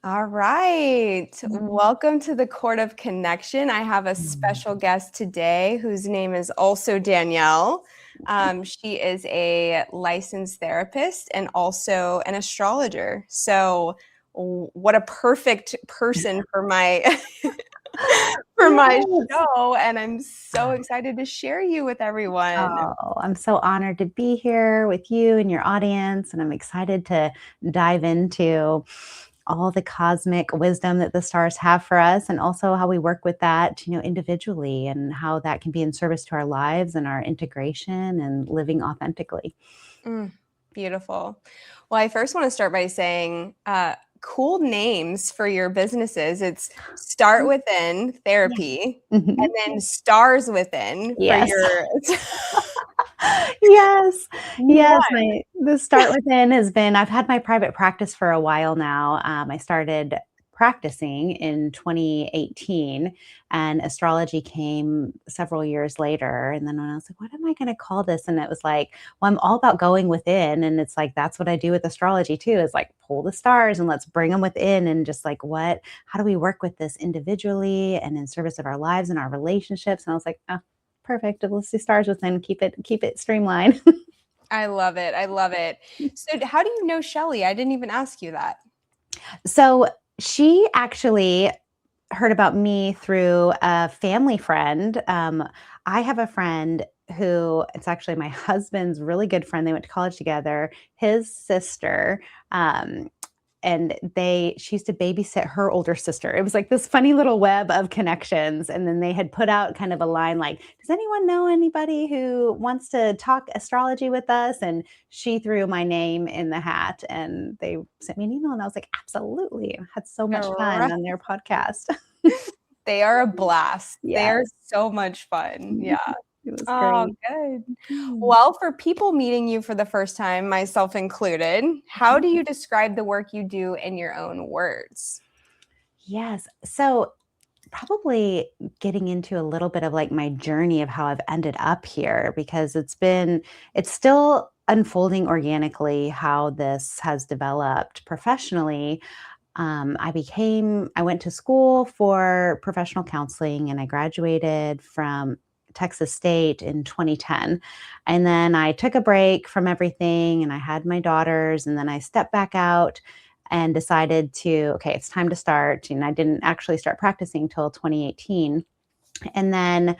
All right. Mhm. Welcome to the Court of Connection. I have a Mm. special guest today whose name is also Danielle. She is a licensed therapist and also an astrologer. So, what a perfect person for my for my Yes. show, and I'm so excited to share you with everyone. Oh, I'm so honored to be here with you and your audience, and I'm excited to dive into all the cosmic wisdom that the stars have for us, and also how we work with that, individually, and how that can be in service to our lives and our integration and living authentically. Mm, beautiful. Well, I first want to start by saying cool names for your businesses. It's Start Within Yeah. Therapy and Mhm. then Stars Within for Yes. your Yes. Yes, one. the Start Within has been I've had my private practice for a while now. I started practicing in 2018, and astrology came several years later, and then when I was like, "What am I gonna call this?" And it was like, well, I'm all about going within, and it's like, that's what I do with astrology too, is like, pull the stars and let's bring them within, and just like, how do we work with this individually and in service of our lives and our relationships? And I was like, "Oh, perfect. Let's do stars within. Keep it streamlined." I love it. I love it. So, how do you know Shelly? I didn't even ask you that. So she actually heard about me through a family friend. I have a friend who it's actually my husband's really good friend. They went to college together. His sister um, and she used to babysit her older sister. It was like this funny little web of connections. And then they had put out kind of a line like, does anyone know anybody who wants to talk astrology with us? And she threw my name in the hat, and they sent me an email, and I was like, absolutely. I had so much All fun right. on their podcast. They are a blast. They Yeah. are so much fun. Yeah. It was Oh, great. good. Mm. Well, for people meeting you for the first time, myself included, how do you describe the work you do in your own words? Yes. So probably getting into a little bit of like my journey of how I've ended up here, because it's still unfolding organically how this has developed professionally. I went to school for professional counseling, and I graduated from Texas State in 2010. And then I took a break from everything, and I had my daughters, and then I stepped back out and decided okay, it's time to start. And I didn't actually start practicing till 2018. And then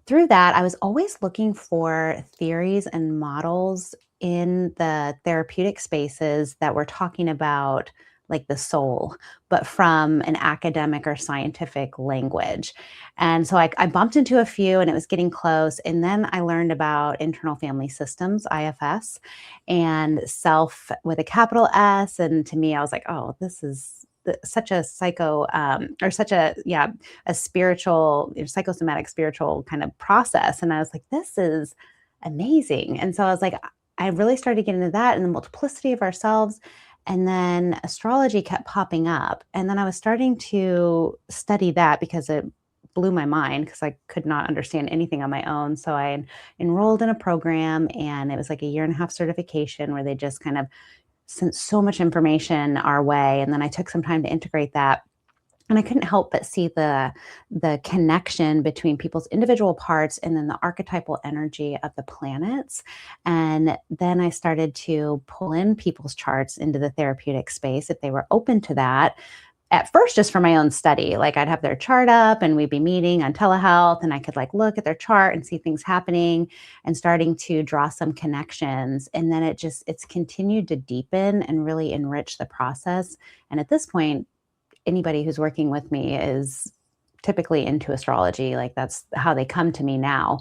through that, I was always looking for theories and models in the therapeutic spaces that were talking about like the soul, but from an academic or scientific language. And so I bumped into a few, and it was getting close. And then I learned about internal family systems, IFS, and self with a capital S. And to me, I was like, oh, this is such a psycho or such a spiritual, psychosomatic spiritual kind of process. And I was like, this is amazing. And so I was like, I really started getting into that and the multiplicity of ourselves. And then astrology kept popping up. And then I was starting to study that because it blew my mind, because I could not understand anything on my own. So I enrolled in a program, and it was like a year and a half certification where they just kind of sent so much information our way. And then I took some time to integrate that, and I couldn't help but see the connection between people's individual parts and then the archetypal energy of the planets. And then I started to pull in people's charts into the therapeutic space if they were open to that. At first, just for my own study, like I'd have their chart up and we'd be meeting on telehealth, and I could like look at their chart and see things happening and starting to draw some connections. And then it's continued to deepen and really enrich the process. And at this point, anybody who's working with me is typically into astrology. Like that's how they come to me now.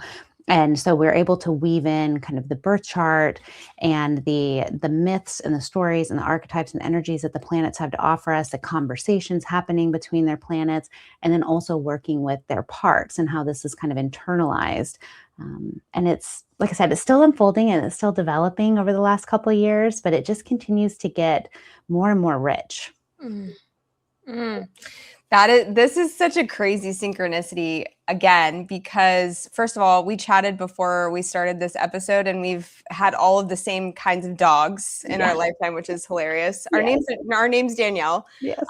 And so we're able to weave in kind of the birth chart and the myths and the stories and the archetypes and energies that the planets have to offer us, the conversations happening between their planets, and then also working with their parts and how this is kind of internalized. And it's, like I said, it's still unfolding and it's still developing over the last couple of years, but it just continues to get more and more rich. Mm, mm. This is such a crazy synchronicity again, because first of all, we chatted before we started this episode and we've had all of the same kinds of dogs in our Yeah. lifetime, which is hilarious. Yes. Our name's Danielle. Yes.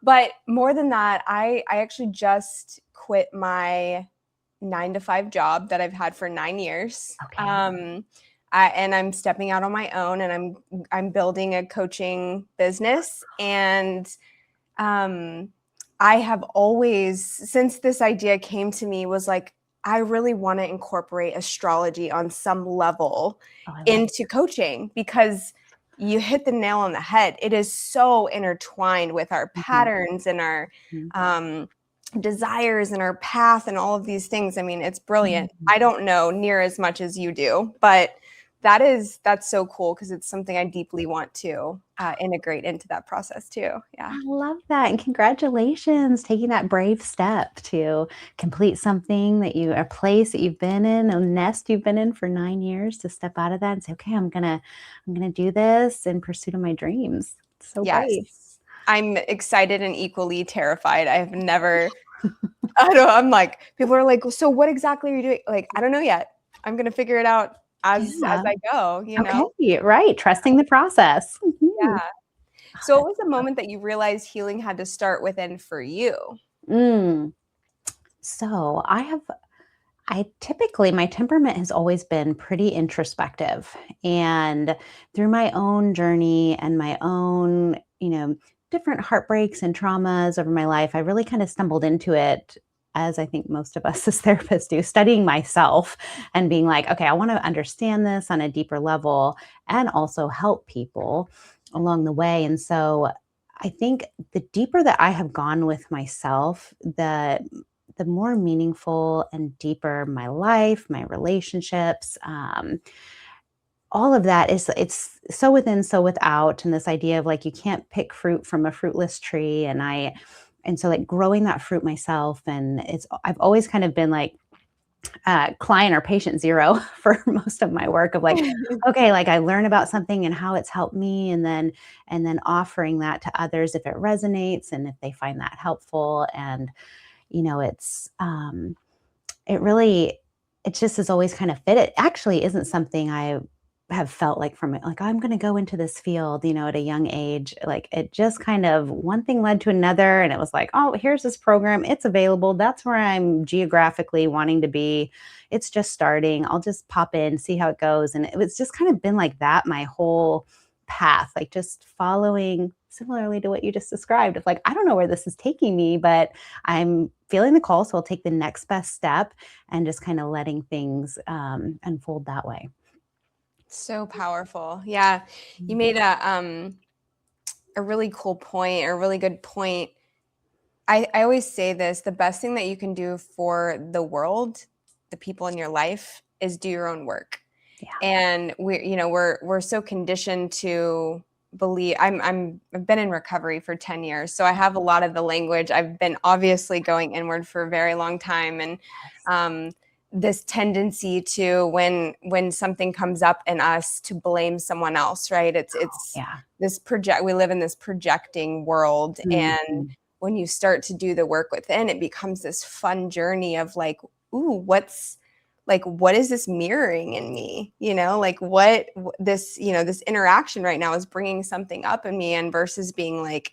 But more than that, I actually just quit my 9 to 5 job that I've had for 9 years. Okay. And I'm stepping out on my own, and I'm building a coaching business. And I have always, since this idea came to me, was like, I really want to incorporate astrology on some level Oh, I love into coaching, because you hit the nail on the head. It is so intertwined with our it. Mhm. patterns and our Mhm. desires and our path and all of these things. I mean, it's brilliant. Mhm. I don't know near as much as you do, but that's so cool, because it's something I deeply want to integrate into that process too. Yeah. I love that. And congratulations taking that brave step to complete something a place that you've been in, a nest you've been in for 9 years, to step out of that and say, okay, I'm gonna do this in pursuit of my dreams. It's so Yes. brave. I'm excited and equally terrified. I've never, I don't, I'm like, people are like, so what exactly are you doing? Like, I don't know yet. I'm going to figure it out as Yeah. I go, Okay. Right. Trusting the process. Mhm. Yeah. So what was the moment that you realized healing had to start within for you? Mm. So I typically, my temperament has always been pretty introspective. And through my own journey and my own, different heartbreaks and traumas over my life, I really kind of stumbled into it, as I think most of us as therapists do, studying myself and being like, okay, I want to understand this on a deeper level and also help people along the way. And so I think the deeper that I have gone with myself, the more meaningful and deeper my life, my relationships, all of that it's so within, so without. And this idea of like, you can't pick fruit from a fruitless tree. And so like growing that fruit myself. And I've always kind of been like, client or patient zero for most of my work of like, okay, like I learn about something and how it's helped me. And then offering that to others if it resonates and if they find that helpful. And, it's, it really it just has always kind of fit. It actually isn't something I have felt like from it, like, I'm gonna go into this field, at a young age. Like, it just kind of one thing led to another, and it was like, "Oh, here's this program. It's available. That's where I'm geographically wanting to be. It's just starting. I'll just pop in, see how it goes." And it was just kind of been like that my whole path, like just following similarly to what you just described of like, I don't know where this is taking me, but I'm feeling the call, so I'll take the next best step and just kind of letting things unfold that way. So powerful. Yeah. You Mm. made a really cool point, or a really good point. I always say this, the best thing that you can do for the world, the people in your life, is do your own work. Yeah. And we're so conditioned to believe. I've been in recovery for 10 years, so I have a lot of the language. I've been obviously going inward for a very long time. And this tendency to, when something comes up in us, to blame someone else, right? It's Yeah. we live in this projecting world. And Mhm. when you start to do the work within, it becomes this fun journey of like, ooh, what is this mirroring in me? Like this interaction right now is bringing something up in me, and versus being like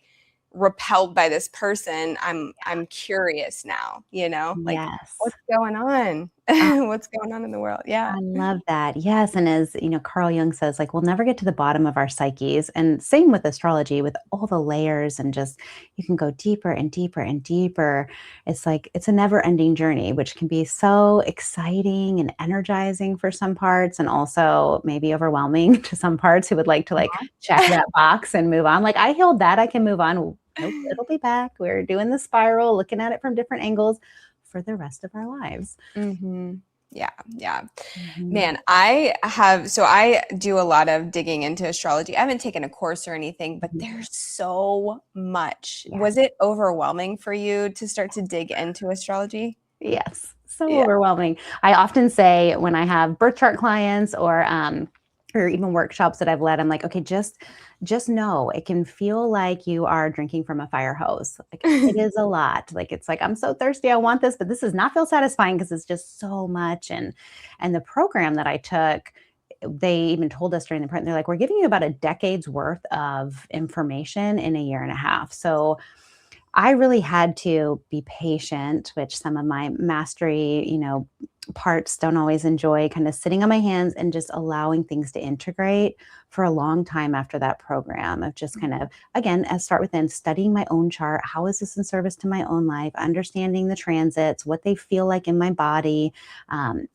repelled by this person, I'm curious now, like, Yes. what's going on? What's going on in the world? Yeah. I love that. Yes, and as, Carl Jung says, like, we'll never get to the bottom of our psyches, and same with astrology, with all the layers, and just you can go deeper and deeper and deeper. It's like it's a never-ending journey, which can be so exciting and energizing for some parts, and also maybe overwhelming to some parts who would like to like check that box and move on. Like, I healed that, I can move on. Nope, it'll be back. We're doing the spiral, looking at it from different angles for the rest of our lives. Mm-hmm. Yeah. Yeah. Mhm. Man, so I do a lot of digging into astrology. I haven't taken a course or anything, but Mhm. there's so much. Yeah. Was it overwhelming for you to start to dig into astrology? Yes, so Yeah. overwhelming. I often say when I have birth chart clients or or even workshops that I've led, I'm like, okay, just know it can feel like you are drinking from a fire hose. Like it is a lot. Like it's like, I'm so thirsty, I want this, but this does not feel satisfying because it's just so much. And the program that I took, they even told us during the print, they're like, we're giving you about a decade's worth of information in a year and a half. So I really had to be patient, which some of my mastery, parts don't always enjoy, kind of sitting on my hands and just allowing things to integrate for a long time after that program of just kind of, again, as start within studying my own chart. How is this in service to my own life? Understanding the transits, what they feel like in my body,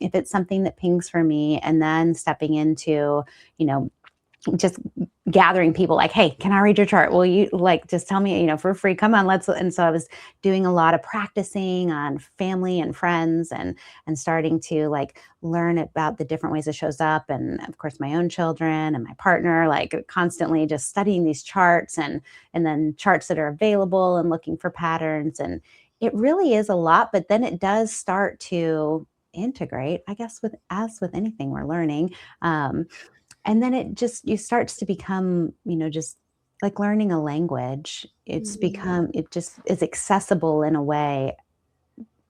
if it's something that pings for me, and then stepping into, just gathering people like, hey, can I read your chart? Will you just tell me, for free, come on, let's. And so I was doing a lot of practicing on family and friends and starting to learn about the different ways it shows up. And of course, my own children and my partner, constantly just studying these charts and then charts that are available and looking for patterns. And it really is a lot, but then it does start to integrate, I guess, as with anything we're learning. And then you starts to become, just like learning a language. It just is accessible in a way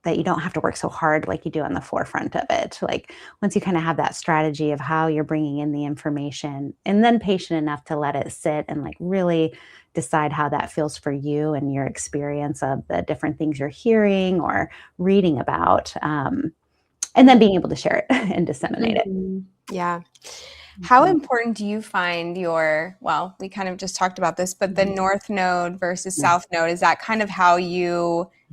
that you don't have to work so hard like you do on the forefront of it. Like once you kind of have that strategy of how you're bringing in the information and then patient enough to let it sit and really decide how that feels for you and your experience of the different things you're hearing or reading about. And then being able to share it and disseminate it. Yeah. How important do you find we kind of just talked about this, but the North Node versus South Node, is that kind of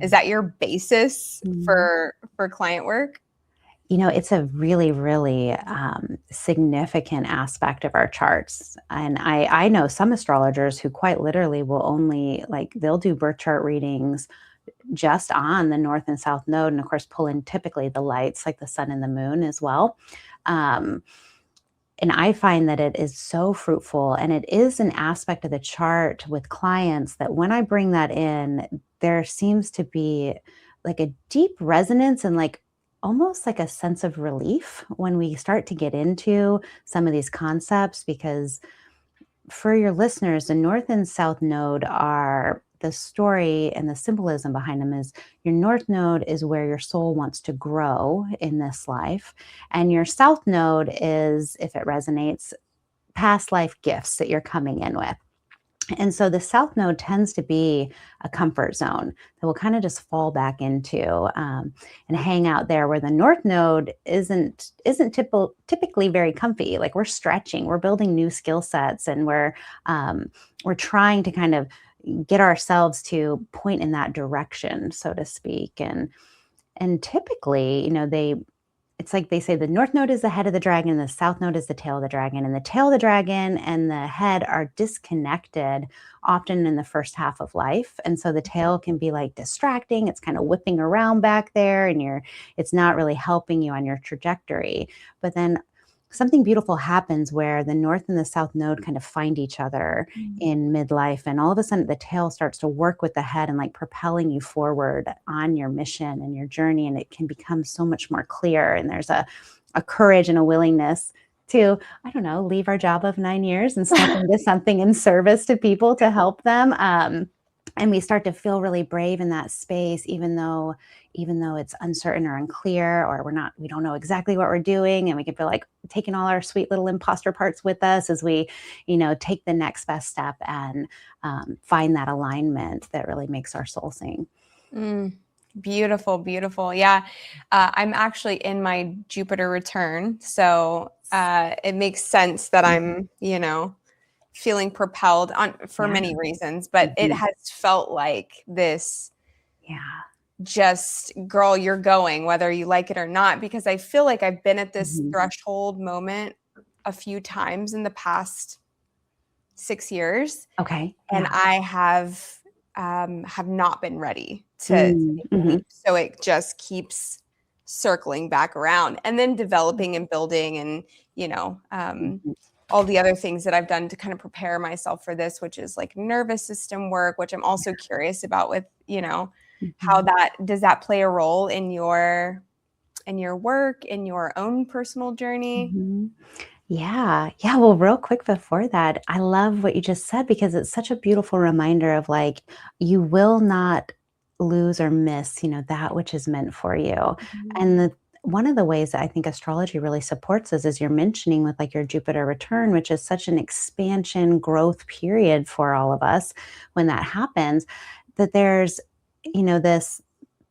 is that your basis for client work? It's a really, really significant aspect of our charts. And I know some astrologers who quite literally will only, they'll do birth chart readings just on the North and South Node. And of course, pull in typically the lights like the sun and the moon as well. And I find that it is so fruitful, and it is an aspect of the chart with clients that when I bring that in, there seems to be a deep resonance and almost a sense of relief when we start to get into some of these concepts, because for your listeners, the North and South Node are the story, and the symbolism behind them is your North Node is where your soul wants to grow in this life. And your South Node is, if it resonates, past life gifts that you're coming in with. And so the South Node tends to be a comfort zone that we'll kind of just fall back into and hang out there, where the North Node isn't typically very comfy. Like we're stretching, we're building new skill sets, and we're trying to kind of get ourselves to point in that direction, so to speak. And typically, it's like they say the North Node is the head of the dragon, and the South Node is the tail of the dragon. And the tail of the dragon and the head are disconnected often in the first half of life. And so the tail can be distracting. It's kind of whipping around back there, and it's not really helping you on your trajectory. But then something beautiful happens where the North and the South Node kind of find each other in midlife. And all of a sudden the tail starts to work with the head and propelling you forward on your mission and your journey. And it can become so much more clear. And there's a courage and a willingness to, I don't know, leave our job of 9 years and step into something in service to people to help them. And we start to feel really brave in that space, even though it's uncertain or unclear, or we don't know exactly what we're doing. And we can feel like taking all our sweet little imposter parts with us as we, take the next best step and find that alignment that really makes our soul sing. Beautiful, beautiful. Yeah. I'm actually in my Jupiter return. So it makes sense that I'm, feeling propelled for many reasons, but it has felt like this, just girl, you're going, whether you like it or not, because I feel like I've been at this threshold moment a few times in the past 6 years. Okay. And I have not been ready to take the leap. So it just keeps circling back around, and then developing and building and, all the other things that I've done to kind of prepare myself for this, which is nervous system work, which I'm also curious about with, how does that play a role in your work, in your own personal journey? Yeah. Yeah. Well, real quick before that, I love what you just said because it's such a beautiful reminder of like, you will not lose or miss, that which is meant for you. And Mhm. one of the ways that I think astrology really supports us is you're mentioning with like your Jupiter return, which is such an expansion growth period for all of us when that happens, that there's, this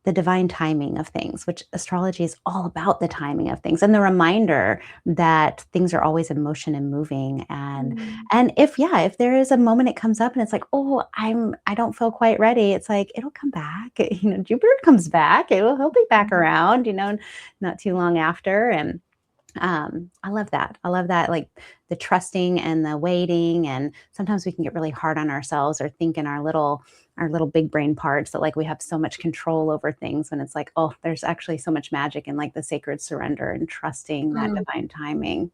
the divine timing of things, which astrology is all about the timing of things and the reminder that things are always in motion and moving. Mm. And if there is a moment it comes up and it's like, oh, I don't feel quite ready, it's like it'll come back. Jupiter comes back. He'll be back Mhm. around, not too long after. And I love that. I love that, like the trusting and the waiting. And sometimes we can get really hard on ourselves or think in our little big brain parts that like we have so much control over things when it's like, oh, there's actually so much magic in like the sacred surrender and trusting that Mm. divine timing.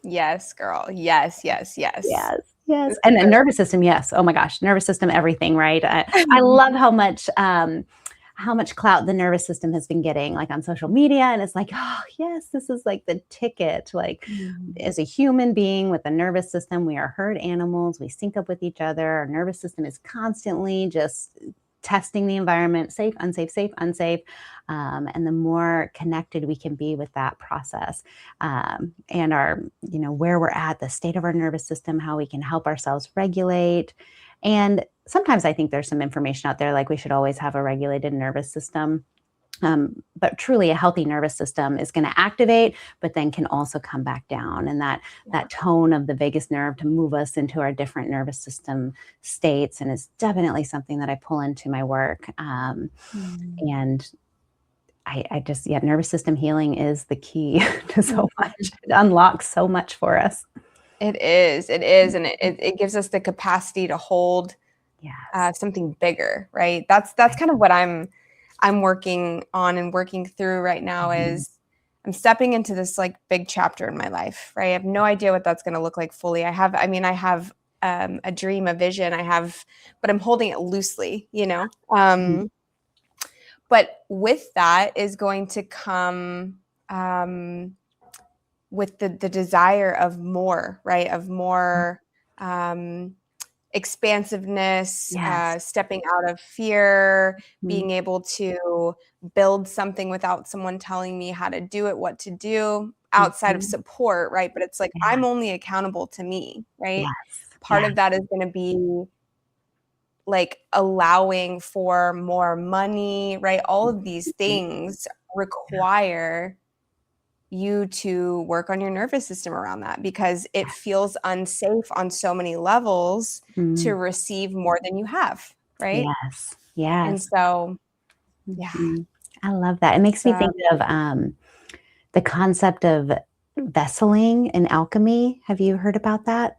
Yes, girl. Yes, yes, yes. Yes. Yes. This And a is nervous system, yes. Oh my gosh, nervous system, everything, right? I good. love how much clout the nervous system has been getting, like on social media. And it's like, oh yes, this is like the ticket. Like Mhm. as a human being with a nervous system, we are herd animals. We sync up with each other. Our nervous system is constantly just testing the environment, safe, unsafe, safe, unsafe. And the more connected we can be with that process, and where we're at, the state of our nervous system, how we can help ourselves regulate. And sometimes I think there's some information out there like we should always have a regulated nervous system. But truly, a healthy nervous system is going to activate, but then can also come back down. And that tone of the vagus nerve to move us into our different nervous system states, and it's definitely something that I pull into my work. Mm. And I just, yeah, nervous system healing is the key to so much. Mhm. It unlocks so much for us. It is, and it gives us the capacity to hold Yes. something bigger, right? That's Right. kind of what I'm working on and working through right now Mhm. is I'm stepping into this like big chapter in my life, right? I have no idea what that's going to look like fully. I have a dream, a vision. But I'm holding it loosely, you know. Mhm. But with that is going to come um, with the desire of more, right? Of more um, expansiveness, Yes. stepping out of fear, Mhm. being able to build something without someone telling me how to do it, what to do, outside of Mhm. support, right? But it's like Yeah. I'm only accountable to me, right? Yes. Part Yeah. of that is going to be like allowing for more money, right? All of these Mhm. things require you to work on your nervous system around that because it feels unsafe on so many levels to Mhm. receive more than you have, right? Yes. And Yes. so, yeah, Mhm. I love that. It makes it's me think of, the concept of vesseling in alchemy. Have you heard about that?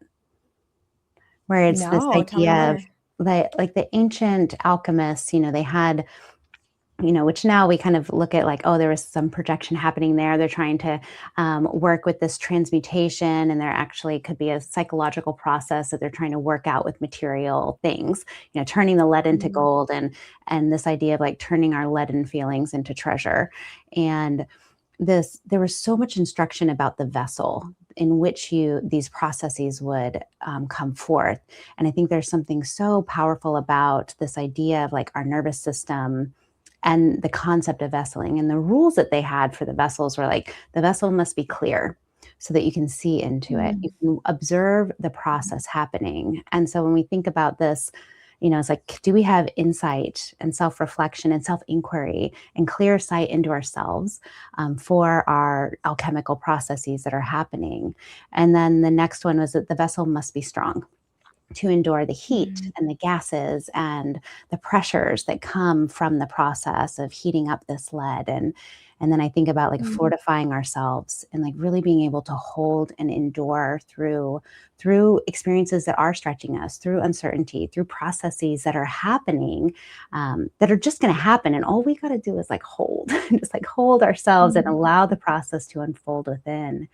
Where it's this no, tell me idea of more. like the ancient alchemists, they had, which now we kind of look at like, oh, there was some projection happening there. They're trying to work with this transmutation, and there actually could be a psychological process that they're trying to work out with material things, turning the lead into Mhm, gold, and this idea of like turning our leaden feelings into treasure. And there was so much instruction about the vessel in which these processes would come forth. And I think there's something so powerful about this idea of like our nervous system and the concept of vesseling, and the rules that they had for the vessels were like the vessel must be clear so that you can see into it, you mm, can observe the process happening. And so when we think about this, it's like, do we have insight and self-reflection and self-inquiry and clear sight into ourselves, for our alchemical processes that are happening? And then the next one was that the vessel must be strong to endure the heat mm, and the gases and the pressures that come from the process of heating up this lead. And then I think about like mm, fortifying ourselves and like really being able to hold and endure through experiences that are stretching us, through uncertainty, through processes that are happening, that are just going to happen. And all we got to do is like hold, just like hold ourselves and mm, allow the process to unfold within.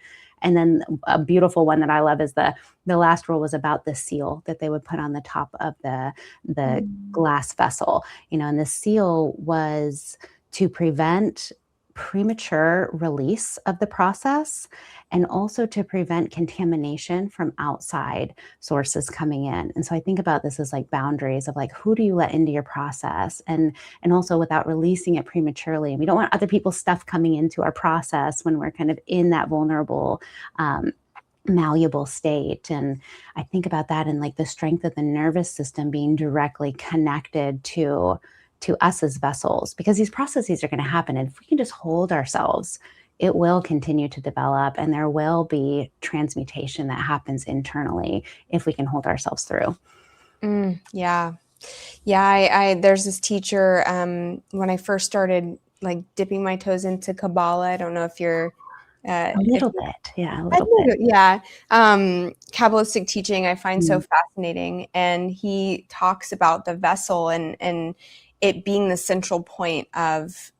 And then a beautiful one that I love is the last rule was about the seal that they would put on the top of the mm, glass vessel, and the seal was to prevent premature release of the process and also to prevent contamination from outside sources coming in. And so I think about this as like boundaries of like who do you let into your process and also without releasing it prematurely. And we don't want other people's stuff coming into our process when we're kind of in that vulnerable malleable state. And I think about that and like the strength of the nervous system being directly connected to us as vessels, because these processes are going to happen. And if we can just hold ourselves, it will continue to develop and there will be transmutation that happens internally if we can hold ourselves through. Yeah. Yeah. I there's this teacher, when I first started like dipping my toes into Kabbalah. I don't know if you're, A if little you're bit. Yeah, a I little bit. think, yeah. Kabbalistic teaching I find so Mm, fascinating, and he talks about the vessel and it being the central point of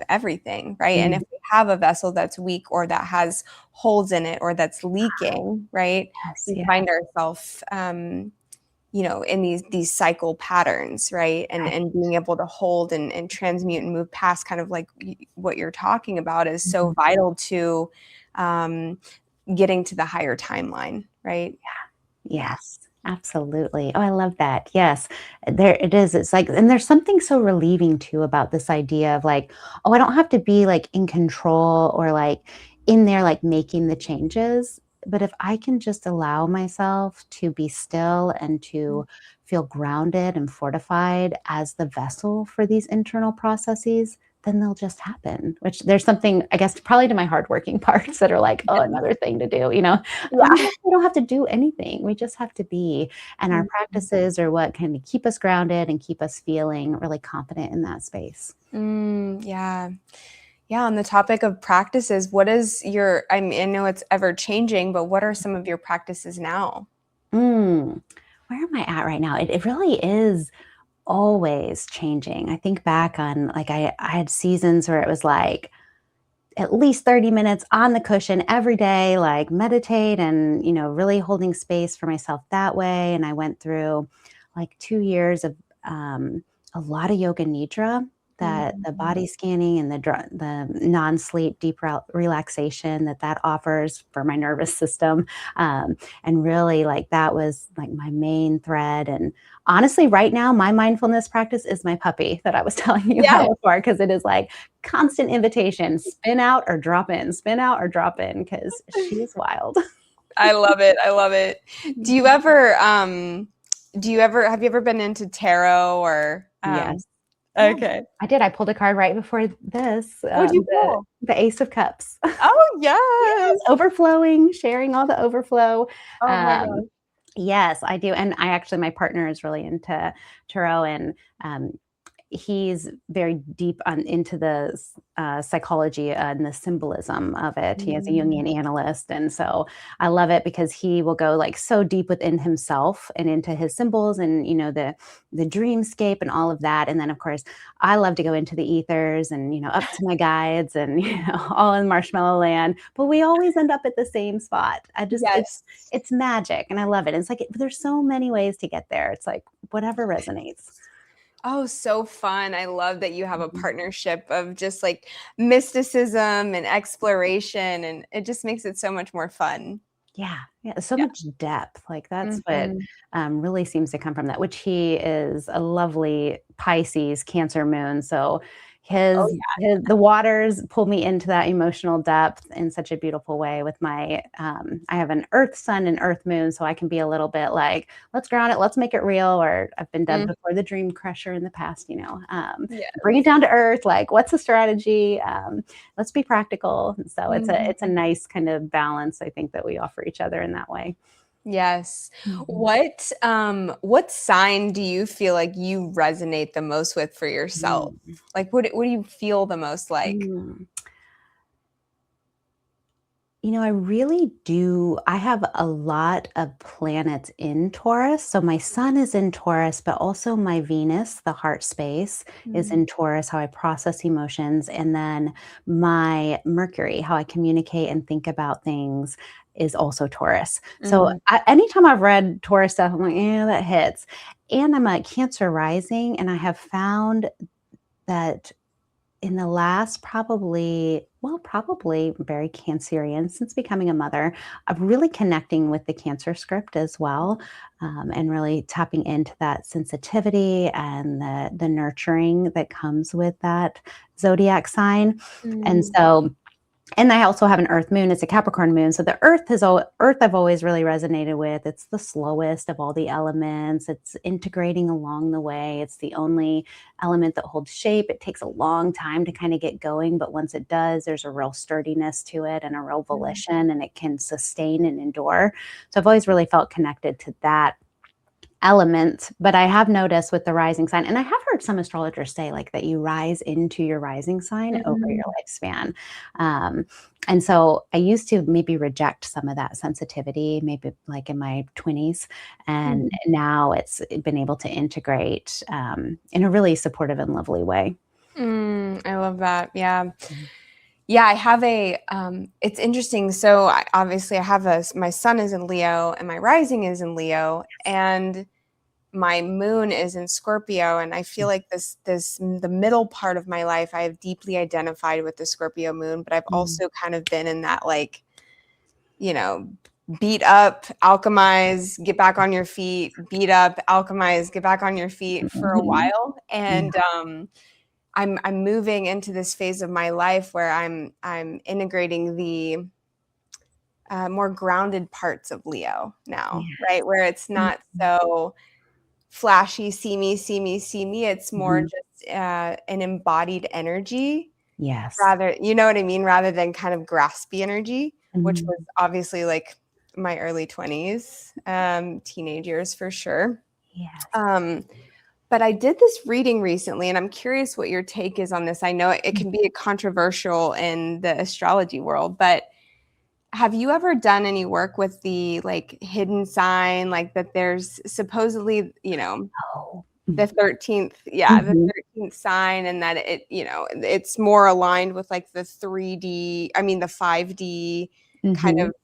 everything, right? And if mm, we have a vessel that's weak or that has holes in it or that's leaking, right, yes, we yeah. find ourselves, in these cycle patterns, right? And being able to hold and transmute and move past kind of like what you're talking about is so Mhm. vital to um, getting to the higher timeline, right? Yeah. Yes, absolutely. Oh, I love that. Yes, there it is. It's like, and there's something so relieving too about this idea of like, oh, I don't have to be like in control or like in there, like making the changes. But if I can just allow myself to be still and to feel grounded and fortified as the vessel for these internal processes, then they'll just happen. Which there's something, I guess, probably to my hardworking parts that are like, oh, another thing to do, Yeah. we don't have to do anything. We just have to be. And our Mhm. practices are what can keep us grounded and keep us feeling really confident in that space. Yeah. Yeah. On the topic of practices, what is your, I mean, I know it's ever changing, but what are some of your practices now? Mm, where am I at right now? It really is always changing. I think back on like I had seasons where it was like at least 30 minutes on the cushion every day, like meditate and, really holding space for myself that way. And I went through like 2 years of a lot of yoga nidra, that the Mhm. body scanning and the non-sleep deep relaxation that offers for my nervous system. And really like that was like my main thread. And honestly, right now, my mindfulness practice is my puppy that I was telling you Yeah. about before, because it is like constant invitation, spin out or drop in, spin out or drop in, because she's wild. I love it. I love it. Do you ever, have you ever been into tarot or, Yes. Yeah, okay. I did. I pulled a card right before this, What'd you the pull? the Ace of Cups. Oh, Yes, yes. overflowing, sharing all the overflow. Oh my Um, gosh. yes, I do, and my partner is really into tarot, and he's very deep into the psychology and the symbolism of it. He is a Mm, Jungian analyst, and so I love it because he will go like so deep within himself and into his symbols and the dreamscape and all of that. And then of course I love to go into the ethers and up to my guides and all in marshmallow land. But we always end up at the same spot. I just yes. it's magic and I love it. It's like there's so many ways to get there. It's like whatever resonates. Oh, so fun. I love that you have a Mhm. partnership of just like mysticism and exploration, and it just makes it so much more fun. Yeah, yeah, so Yeah. much depth, like, that's what, Mhm. really seems to come from that, which he is a lovely Pisces Cancer moon, so Oh, his the waters pull me into that emotional depth in such a beautiful way with my, I have an Earth Sun and Earth Moon, so I can be a little bit like, "Let's ground it, let's make it real," or I've been yeah. dubbed before the dream crusher in the past, bring it Yes. down to earth, like, what's the strategy? Let's be practical. So it's a Mhm. nice kind of balance, I think, that we offer each other in that way. Yes. Mhm. What sign do you feel like you resonate the most with for yourself? Mm. Like what do you feel the most like? Mm. I really do. I have a lot of planets in Taurus. So my sun is in Taurus, but also my Venus, the heart space, is Mm, in Taurus, how I process emotions. And then my Mercury, how I communicate and think about things, is also Taurus. So mhm, anytime I've read Taurus stuff, I'm like, yeah, that hits. And I'm a Cancer rising, and I have found that in the last probably very Cancerian since becoming a mother, of really connecting with the Cancer script as well, and really tapping into that sensitivity and the nurturing that comes with that zodiac sign. And Mm. so and I also have an Earth moon. It's a Capricorn moon. So the Earth I've always really resonated with. It's the slowest of all the elements. It's integrating along the way. It's the only element that holds shape. It takes a long time to kind of get going, but once it does, there's a real sturdiness to it and a real Mm. volition, and it can sustain and endure. So I've always really felt connected to that element. But I have noticed with the rising sign, and I have heard some astrologers say like that you rise into your rising sign over your Mm. lifespan. Um, and so I used to maybe reject some of that sensitivity, maybe like in my 20s. And Mm. now it's been able to integrate in a really supportive and lovely way. I love that. Yeah. Mhm. Yeah, I have it's interesting. So obviously I have my sun is in Leo and my rising is in Leo and my moon is in Scorpio. And I feel like the middle part of my life, I have deeply identified with the Scorpio moon, but I've Mm. also kind of been in that like, you know, beat up, alchemize, get back on your feet, beat up, alchemize, get back on your feet for a Mhm. while. Yeah. And, I'm moving into this phase of my life where I'm integrating the more grounded parts of Leo now, right? Where it's not Mhm. so flashy, see me, see me, see me. It's more Mhm. just an embodied energy, Yes. rather, you know what I mean? Rather than kind of graspy energy, which Mhm. was obviously like my early 20s, teenage years for sure. Yes. Um, But I did this reading recently, and I'm curious what your take is on this. I know it can be controversial in the astrology world, but have you ever done any work with the like hidden sign, like that there's supposedly, Oh. the 13th, yeah, the Mhm. 13th sign, and that it's more aligned with like the 3D, I mean the 5D kind of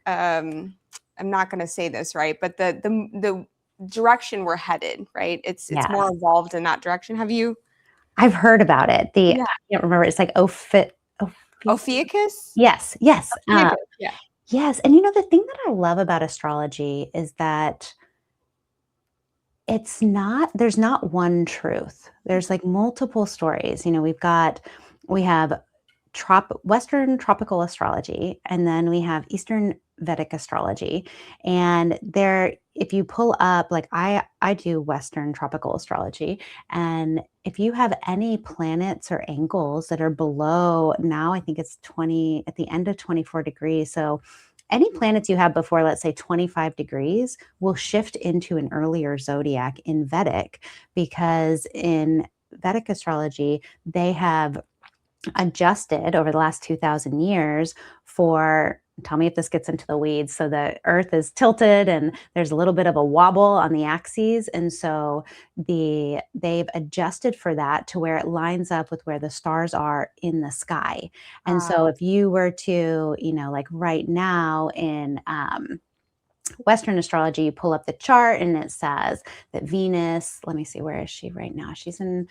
Mhm. I'm not going to say this right, but the direction we're headed, right? It's more Yes. evolved in that direction. Have you? I've heard about it. I Yeah. can't remember. It's like Ophi Ophiuchus? yes, yes, Ophiuchus, yeah. yes, and the thing that I love about astrology is that there's not one truth. There's, like, multiple stories. We have Western tropical astrology, and then we have Eastern Vedic astrology. And if you pull up, like I do Western tropical astrology, and if you have any planets or angles that are below, now I think it's 20 at the end of 24 degrees. So any planets you have before, let's say 25 degrees, will shift into an earlier zodiac in Vedic, because in Vedic astrology, they have adjusted over the last 2,000 years for, tell me if this gets into the weeds. So the earth is tilted and there's a little bit of a wobble on the axes. And so they've adjusted for that to where it lines up with where the stars are in the sky. And so if you were to, like right now in Western astrology, you pull up the chart and it says that Venus, let me see, where is she right now? She's in,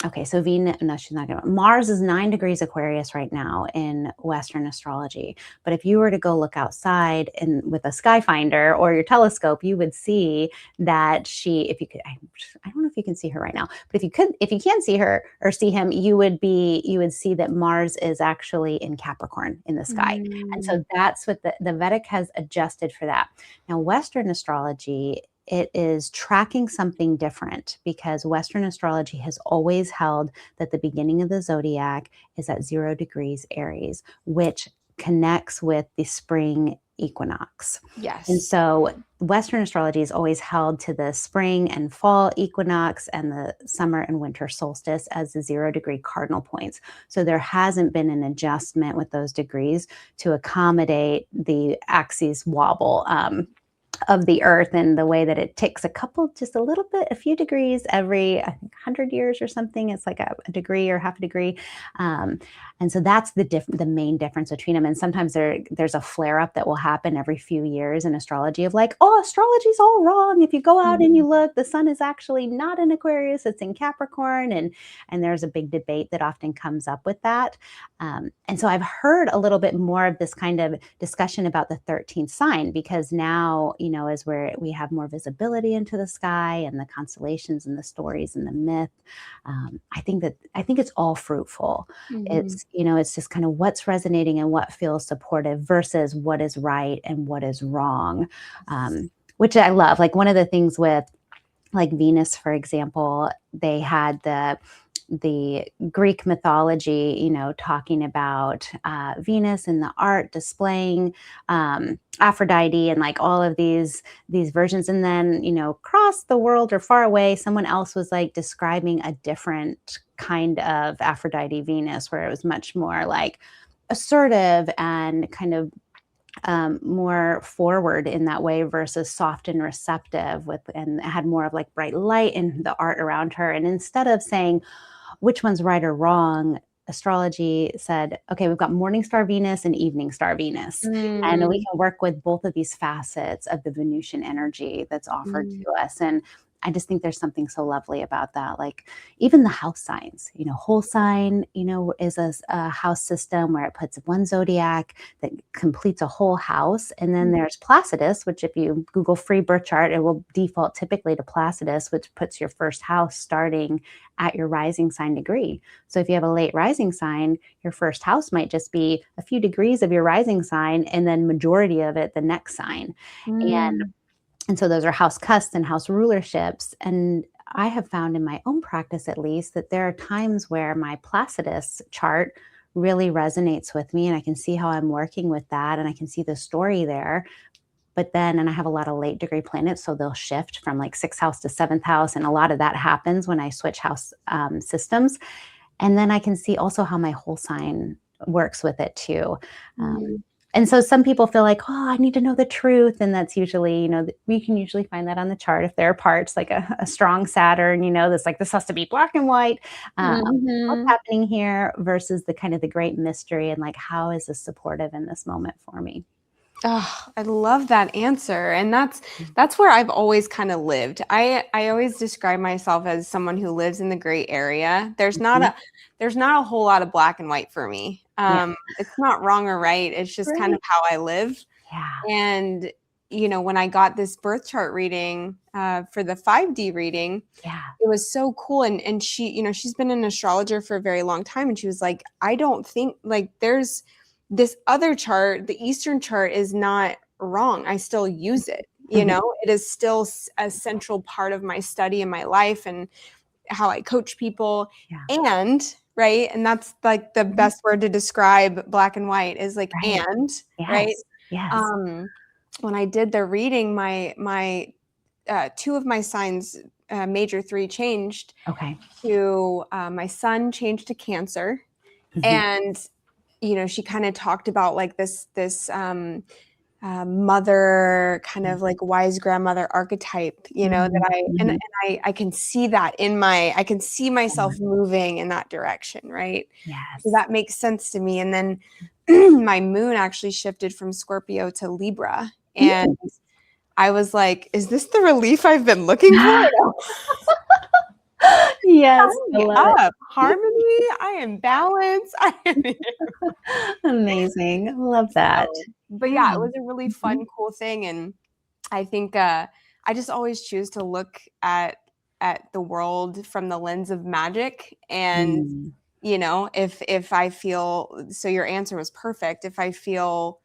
okay, so Venus, no, she's not going to, Mars is 9 degrees Aquarius right now in Western astrology. But if you were to go look outside and with a sky finder or your telescope, you would see that if you could, I don't know if you can see her right now, but if you can see her or see him, you would see that Mars is actually in Capricorn in the sky. And Mm. so that's what the Vedic has adjusted for that. Now, Western astrology, it is tracking something different, because Western astrology has always held that the beginning of the zodiac is at 0 degrees Aries, which connects with the spring equinox. And Yes. so Western astrology is always held to the spring and fall equinox and the summer and winter solstice as the 0 degree cardinal points. So there hasn't been an adjustment with those degrees to accommodate the axis wobble of the earth and the way that it ticks just a little bit, a few degrees every, I think, 100 years or something. It's like a degree or half a degree. Um, and so that's the main difference between them. And sometimes there's a flare up that will happen every few years in astrology of like, oh, astrology's all wrong. If you go out and you look, the sun is actually not in Aquarius, it's in Capricorn. And there's a big debate that often comes up with that. And so I've heard a little bit more of this kind of discussion about the 13th sign, because now, as we have more visibility into the sky and the constellations and the stories and the myth, I think it's all fruitful. Mhm. It's just kind of what's resonating and what feels supportive versus what is right and what is wrong, which I love. Like one of the things with like Venus, for example, they had the Greek mythology, talking about Venus and the art displaying Aphrodite and like all of these versions. And then, across the world or far away, someone else was like describing a different kind of Aphrodite Venus, where it was much more like assertive and kind of more forward in that way versus soft and receptive and had more of like bright light in the art around her. And instead of saying which one's right or wrong, astrology said, okay, we've got morning star Venus and evening star Venus, and we Mm. can work with both of these facets of the Venusian energy that's offered Mm. to us. And I just think there's something so lovely about that. Like even the house signs, whole sign, is a house system where it puts one zodiac that completes a whole house. And then there's Placidus, which if you Google free birth chart, it will default typically to Placidus, which puts your first house starting at your rising sign degree. So if you have a late rising sign, your first house might just be a few degrees of your rising sign and then majority of it the next sign. And Mm. and so those are house cusps and house rulerships. And I have found in my own practice, at least, that there are times where my Placidus chart really resonates with me and I can see how I'm working with that and I can see the story there. But then, and I have a lot of late degree planets, so they'll shift from like sixth house to seventh house. And a lot of that happens when I switch house systems. And then I can see also how my whole sign works with it too. Um, Mm. and so some people feel like, oh, I need to know the truth. And that's usually, we can usually find that on the chart if there are parts like a strong Saturn, that's like, this has to be black and white. What's Mhm. happening here versus the kind of the great mystery and like, how is this supportive in this moment for me? Oh, I love that answer. And that's where I've always kind of lived. I always describe myself as someone who lives in the gray area. Mhm. There's not a whole lot of black and white for me. Yeah. It's not wrong or right. It's just kind of Right. how I live. Yeah. And when I got this birth chart reading for the 5D reading, Yeah. it was so cool. And she, she's been an astrologer for a very long time. And she was like, I don't think like there's this other chart, the Eastern chart is not wrong. I still use it. Mhm. It is still a central part of my study in my life and how I coach people. Yeah. And right. And that's like the Mhm. best word to describe black and white is like, Right. and right. Yes. Yes. Um, when I did the reading, my two of my signs, major three, changed Okay. to my son changed to Cancer, Mhm. and she kind of talked about like this mother kind Mm. of like wise grandmother archetype, Mhm. that Mhm. I can see that I can see Yeah. myself moving in that direction, right? So Yes. that makes sense to me. And then my moon actually shifted from Scorpio to Libra, and Mm. I was like, is this the relief I've been looking for? Yes, Sign I me love it. up. Harmony, I am balanced. I am Amazing. Love that. so, but Yeah. yeah, it was a really fun, Mhm. cool thing. And I think I just always choose to look at the world from the lens of magic. And Mm. if I feel so, your answer was perfect. If I feel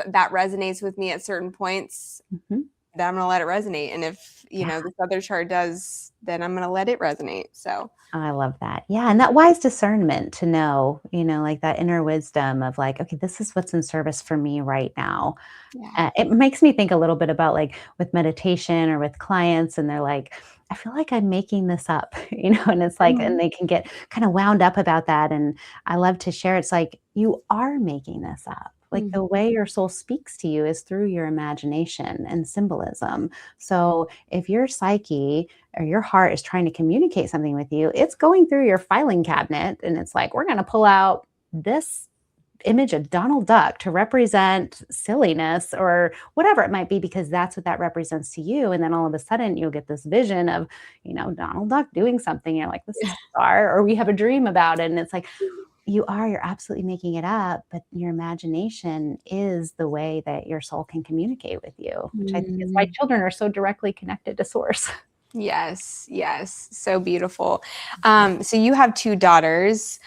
that resonates with me at certain points, Mhm. then I'm gonna let it resonate. And if Yeah. this other chart does, then I'm gonna let it resonate. So I love that. Yeah, and that wise discernment to know, like that inner wisdom of like, okay, this is what's in service for me right now. yeah. It makes me think a little bit about like with meditation or with clients, and they're like, I feel like I'm making this up, and it's like, and Mhm. they can get kind of wound up about that. And I love to share. It's like, you are making this up. Like the way your soul speaks to you is through your imagination and symbolism. So if your psyche or your heart is trying to communicate something with you, it's going through your filing cabinet and it's like, we're going to pull out this image of Donald Duck to represent silliness or whatever it might be, because that's what that represents to you. And then all of a sudden you'll get this vision of, Donald Duck doing something. You're like, this is bizarre. Or we have a dream about it. And it's like, you're absolutely making it up, but your imagination is the way that your soul can communicate with you, which I think is why children are so directly connected to source. Yes, yes. So beautiful. So you have two daughters.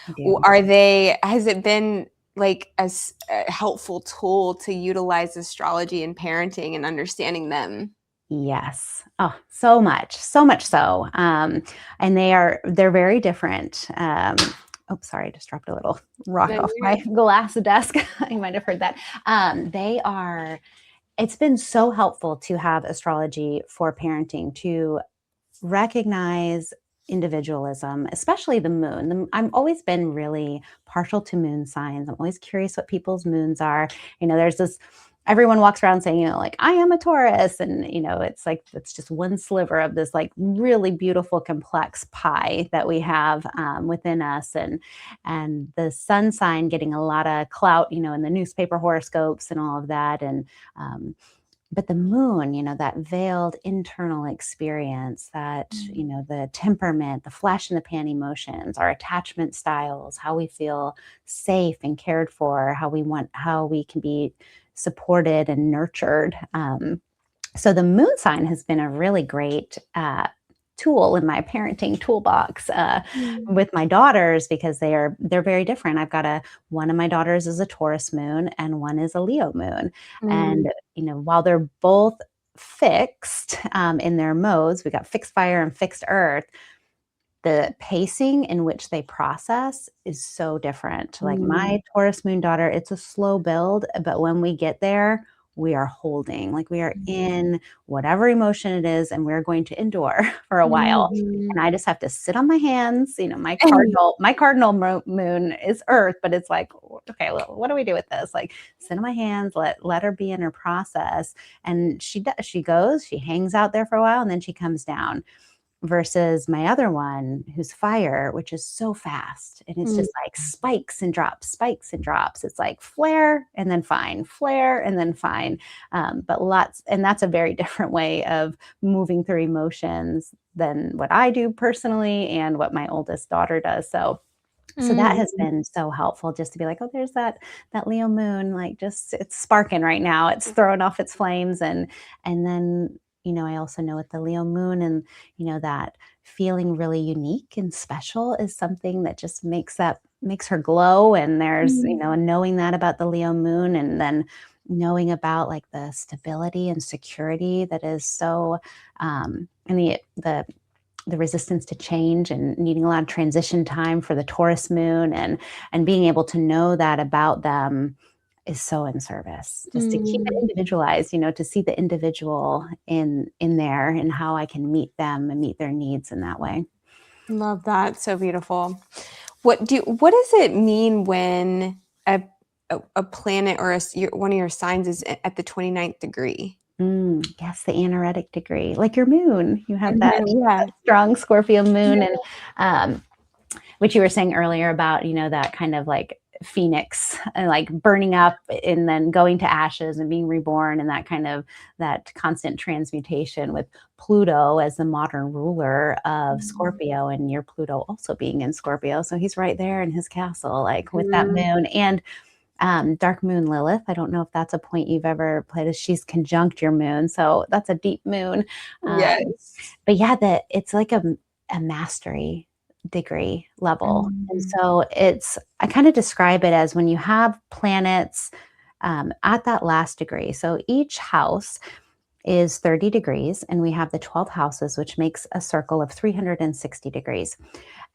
I do. Has it been like a helpful tool to utilize astrology in parenting and understanding them? Yes. Oh, so much so. And they're very different. Oh, sorry, I just dropped a little rock off my glass desk. You might have heard that. It's been so helpful to have astrology for parenting, to recognize individualism, especially the moon. I've always been really partial to moon signs. I'm always curious what people's moons are. There's this, everyone walks around saying, like, I am a Taurus. And, it's like, it's just one sliver of this like really beautiful, complex pie that we have within us. And the sun sign getting a lot of clout, in the newspaper horoscopes and all of that. And, but the moon, that veiled internal experience, that, the temperament, the flash in the pan emotions, our attachment styles, how we feel safe and cared for, how we can be supported and nurtured. So the moon sign has been a really great tool in my parenting toolbox with my daughters, because they're very different. I've got one of my daughters is a Taurus moon and one is a Leo moon. And, while they're both fixed in their modes, we got fixed fire and fixed earth, the pacing in which they process is so different. Like my Taurus moon daughter, it's a slow build, but when we get there, we are holding, like we are in whatever emotion it is, and we're going to endure for a while. And I just have to sit on my hands. My cardinal moon is earth, but it's like, okay, well, what do we do with this? Like, sit on my hands, let her be in her process. And she hangs out there for a while, and then she comes down. Versus my other one, who's fire, which is so fast. And it's just like spikes and drops, spikes and drops. It's like flare and then fine, flare and then fine. And that's a very different way of moving through emotions than what I do personally and what my oldest daughter does. So that has been so helpful, just to be like, oh, there's that Leo moon, like just it's sparking right now. It's throwing off its flames. And then I also know with the Leo moon and, that feeling really unique and special is something that just makes her glow. And there's, and knowing that about the Leo moon, and then knowing about like the stability and security that is so, and the resistance to change and needing a lot of transition time for the Taurus moon, and being able to know that about them is so in service, just to keep it individualized, to see the individual in there and how I can meet them and meet their needs in that way. Love that. So beautiful. What does it mean when a planet or one of your signs is at the 29th degree? Yes, the anaretic degree, like your moon. You have that Yeah. strong Scorpio moon, and which you were saying earlier about, that kind of like phoenix, like burning up and then going to ashes and being reborn, and that constant transmutation, with Pluto as the modern ruler of Scorpio, and your Pluto also being in Scorpio. So he's right there in his castle, like with that moon. And dark moon Lilith, I don't know if that's a point you've ever played, as she's conjunct your moon. So that's a deep moon. Yes. But yeah, it's like a mastery degree level. And so I kind of describe it as when you have planets at that last degree. So each house is 30 degrees, and we have the 12 houses, which makes a circle of 360 degrees.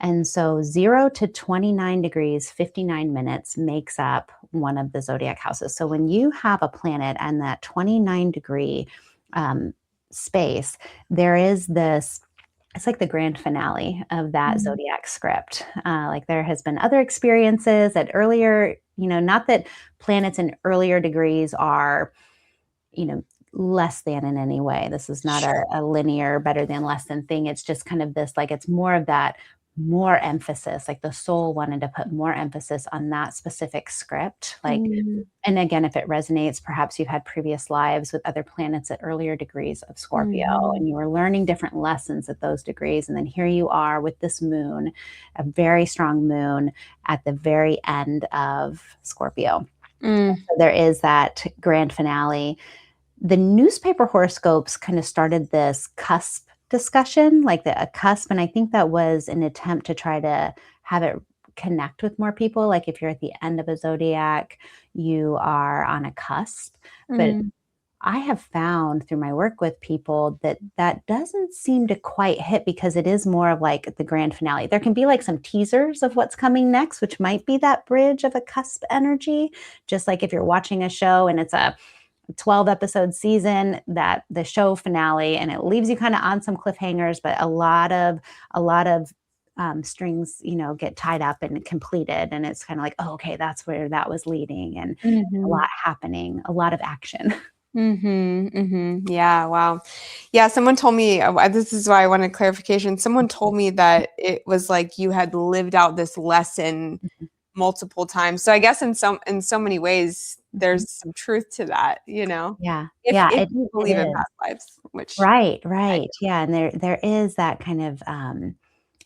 And so 0 to 29 degrees, 59 minutes makes up one of the zodiac houses. So when you have a planet and that 29 degree space, there is this, it's like the grand finale of that zodiac script. Like there has been other experiences at earlier not that planets in earlier degrees are, less than in any way. This is not Sure. a linear better than less than thing. It's just kind of this, like, it's more of that, more emphasis, like the soul wanted to put more emphasis on that specific script. Like, Mm, and again, if it resonates, perhaps you've had previous lives with other planets at earlier degrees of Scorpio, mhm, and you were learning different lessons at those degrees. And then here you are with this moon, a very strong moon at the very end of Scorpio. mm, So there is that grand finale. The newspaper horoscopes kind of started this cusp discussion, like a cusp. And I think that was an attempt to try to have it connect with more people. Like if you're at the end of a zodiac, you are on a cusp. But mm, I have found through my work with people that that doesn't seem to quite hit because it is more of like the grand finale. There can be like some teasers of what's coming next, which might be that bridge of a cusp energy. Just like if you're watching a show and it's a 12 episode season, that the show finale, and it leaves you kind of on some cliffhangers, but a lot of strings, get tied up and completed, and it's kind of like, oh, okay, that's where that was leading, and a mhm. lot happening, a lot of action. Mhm, mhm. Yeah, wow. Yeah, someone told me, this is why I wanted clarification. Someone told me that it was like you had lived out this lesson multiple times. So I guess in so many ways, Mhm. there's some truth to that, you know? Yeah, yeah, If you it believe in is. past lives, which Right, I right. Yeah, and there is that kind of,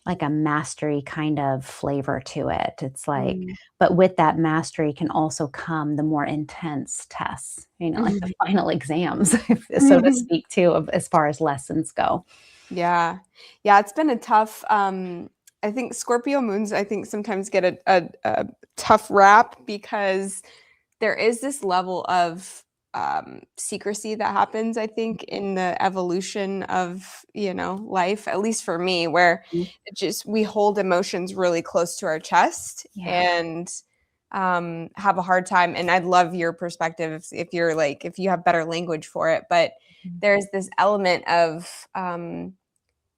like a mastery kind of flavor to it. It's like, do. but with that mastery can also come the more intense tests, like the Mm. final exams, so to Mhm. speak, too, of as far as lessons go. Yeah. Yeah, it's been a tough, I think Scorpio moons, I think sometimes get a tough rap because there is this level of secrecy that happens, I think, in the evolution of, life, at least for me, where Mhm. it just we hold emotions really close to our chest Yeah. and have a hard time. And I'd love your perspective if you're like, if you have better language for it, but Mhm. there's this element of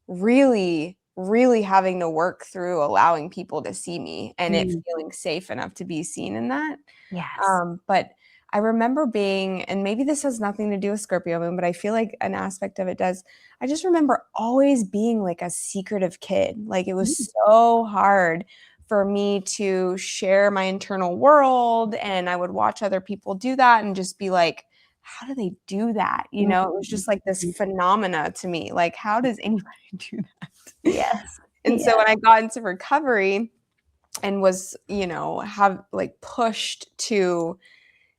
really, really having to work through allowing people to see me and it Mm, feeling safe enough to be seen in that. yes. But I remember being, and maybe this has nothing to do with Scorpio moon, but I feel like an aspect of it does. I just remember always being like a secretive kid. Like it was Mm, so hard for me to share my internal world. And I would watch other people do that and just be like, how do they do that? mhm, It was just like this mhm. phenomena to me. Like, how does anybody do that? Yes. And so Yeah. when I got into recovery and was, have like pushed to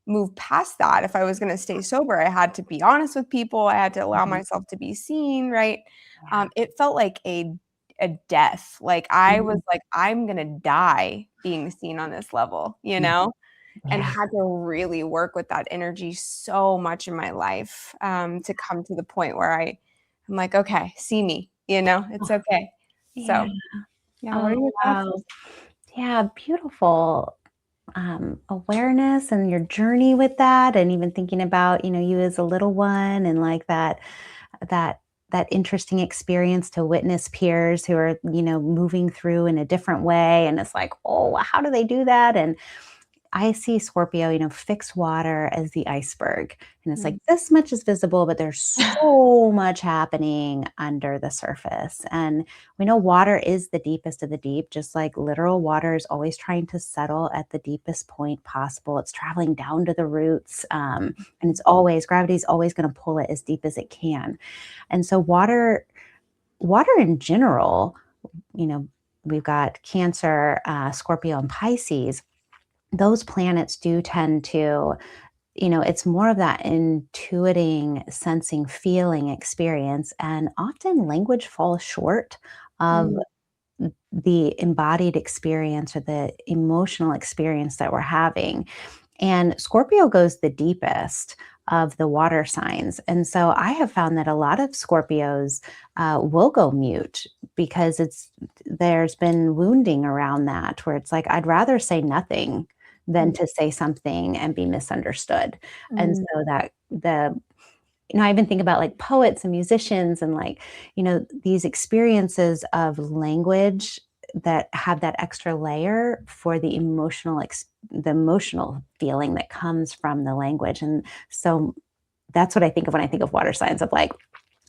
move past that. If I was going to stay sober, I had to be honest with people. I had to allow Mhm. myself to be seen, right? Yeah. It felt like a death. Like I was Mhm. like, I'm going to die being seen on this level, Mhm. and Yeah. had to really work with that energy so much in my life to come to the point where I'm like, okay, see me, it's Oh, okay. yeah. So, yeah, what Oh, are your thoughts? wow. Yeah, beautiful. Awareness and your journey with that, and even thinking about, you as a little one, and like that that interesting experience to witness peers who are, moving through in a different way, and it's like, oh, how do they do that? And I see Scorpio, fixed water as the iceberg. And it's like Mm. this much is visible, but there's so much happening under the surface. And we know water is the deepest of the deep, just like literal water is always trying to settle at the deepest point possible. It's traveling down to the roots. And it's always, gravity is always going to pull it as deep as it can. And so water in general, you know, we've got Cancer, Scorpio, and Pisces. Those planets do tend to, it's more of that intuiting, sensing, feeling experience. And often language falls short of Mm, the embodied experience or the emotional experience that we're having. And Scorpio goes the deepest of the water signs. And so I have found that a lot of Scorpios will go mute because there's been wounding around that, where it's like, I'd rather say nothing than mm, to say something and be misunderstood. And mm, so I even think about like poets and musicians and like, these experiences of language that have that extra layer for the emotional feeling that comes from the language. And so that's what I think of when I think of water signs, of like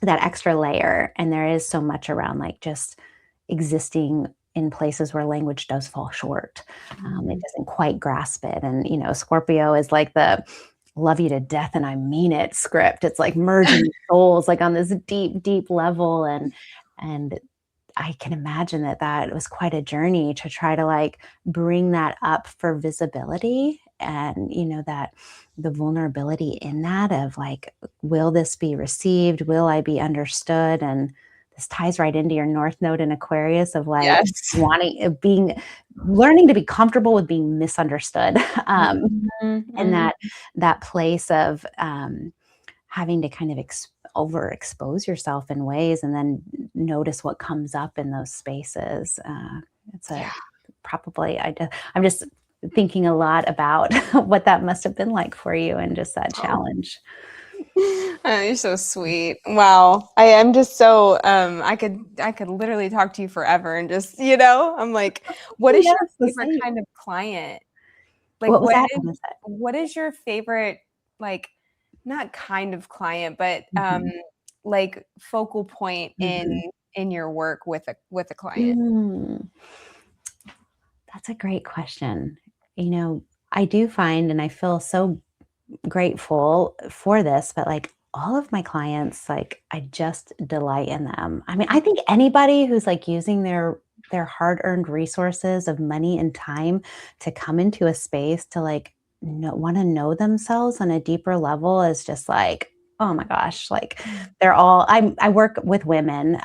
that extra layer. And there is so much around like just existing in places where language does fall short. It doesn't quite grasp it. And, Scorpio is like the love you to death and I mean it script. It's like merging souls like on this deep, deep level. And I can imagine that was quite a journey to try to like bring that up for visibility, and that the vulnerability in that of like, will this be received? Will I be understood? And this ties right into your North Node in Aquarius of like Yes. learning to be comfortable with being misunderstood. And Mhm. that place of having to kind of overexpose yourself in ways, and then notice what comes up in those spaces. It's a Yeah. probably I'm just thinking a lot about what that must have been like for you, and just that Oh. challenge. Oh, you're so sweet. Wow. I am just so I could literally talk to you forever and just, I'm like, what is Yes, your the favorite same. kind of client? Like What was what that? I is missed it. what is your favorite, like, not kind of client, but Mhm. like focal point Mhm. in your work with a client? Mm, that's a great question. I do find, and I feel so grateful for this, but like all of my clients, like I just delight in them. I mean, I think anybody who's like using their hard-earned resources of money and time to come into a space to like want to know themselves on a deeper level is just like, oh my gosh, like I work with women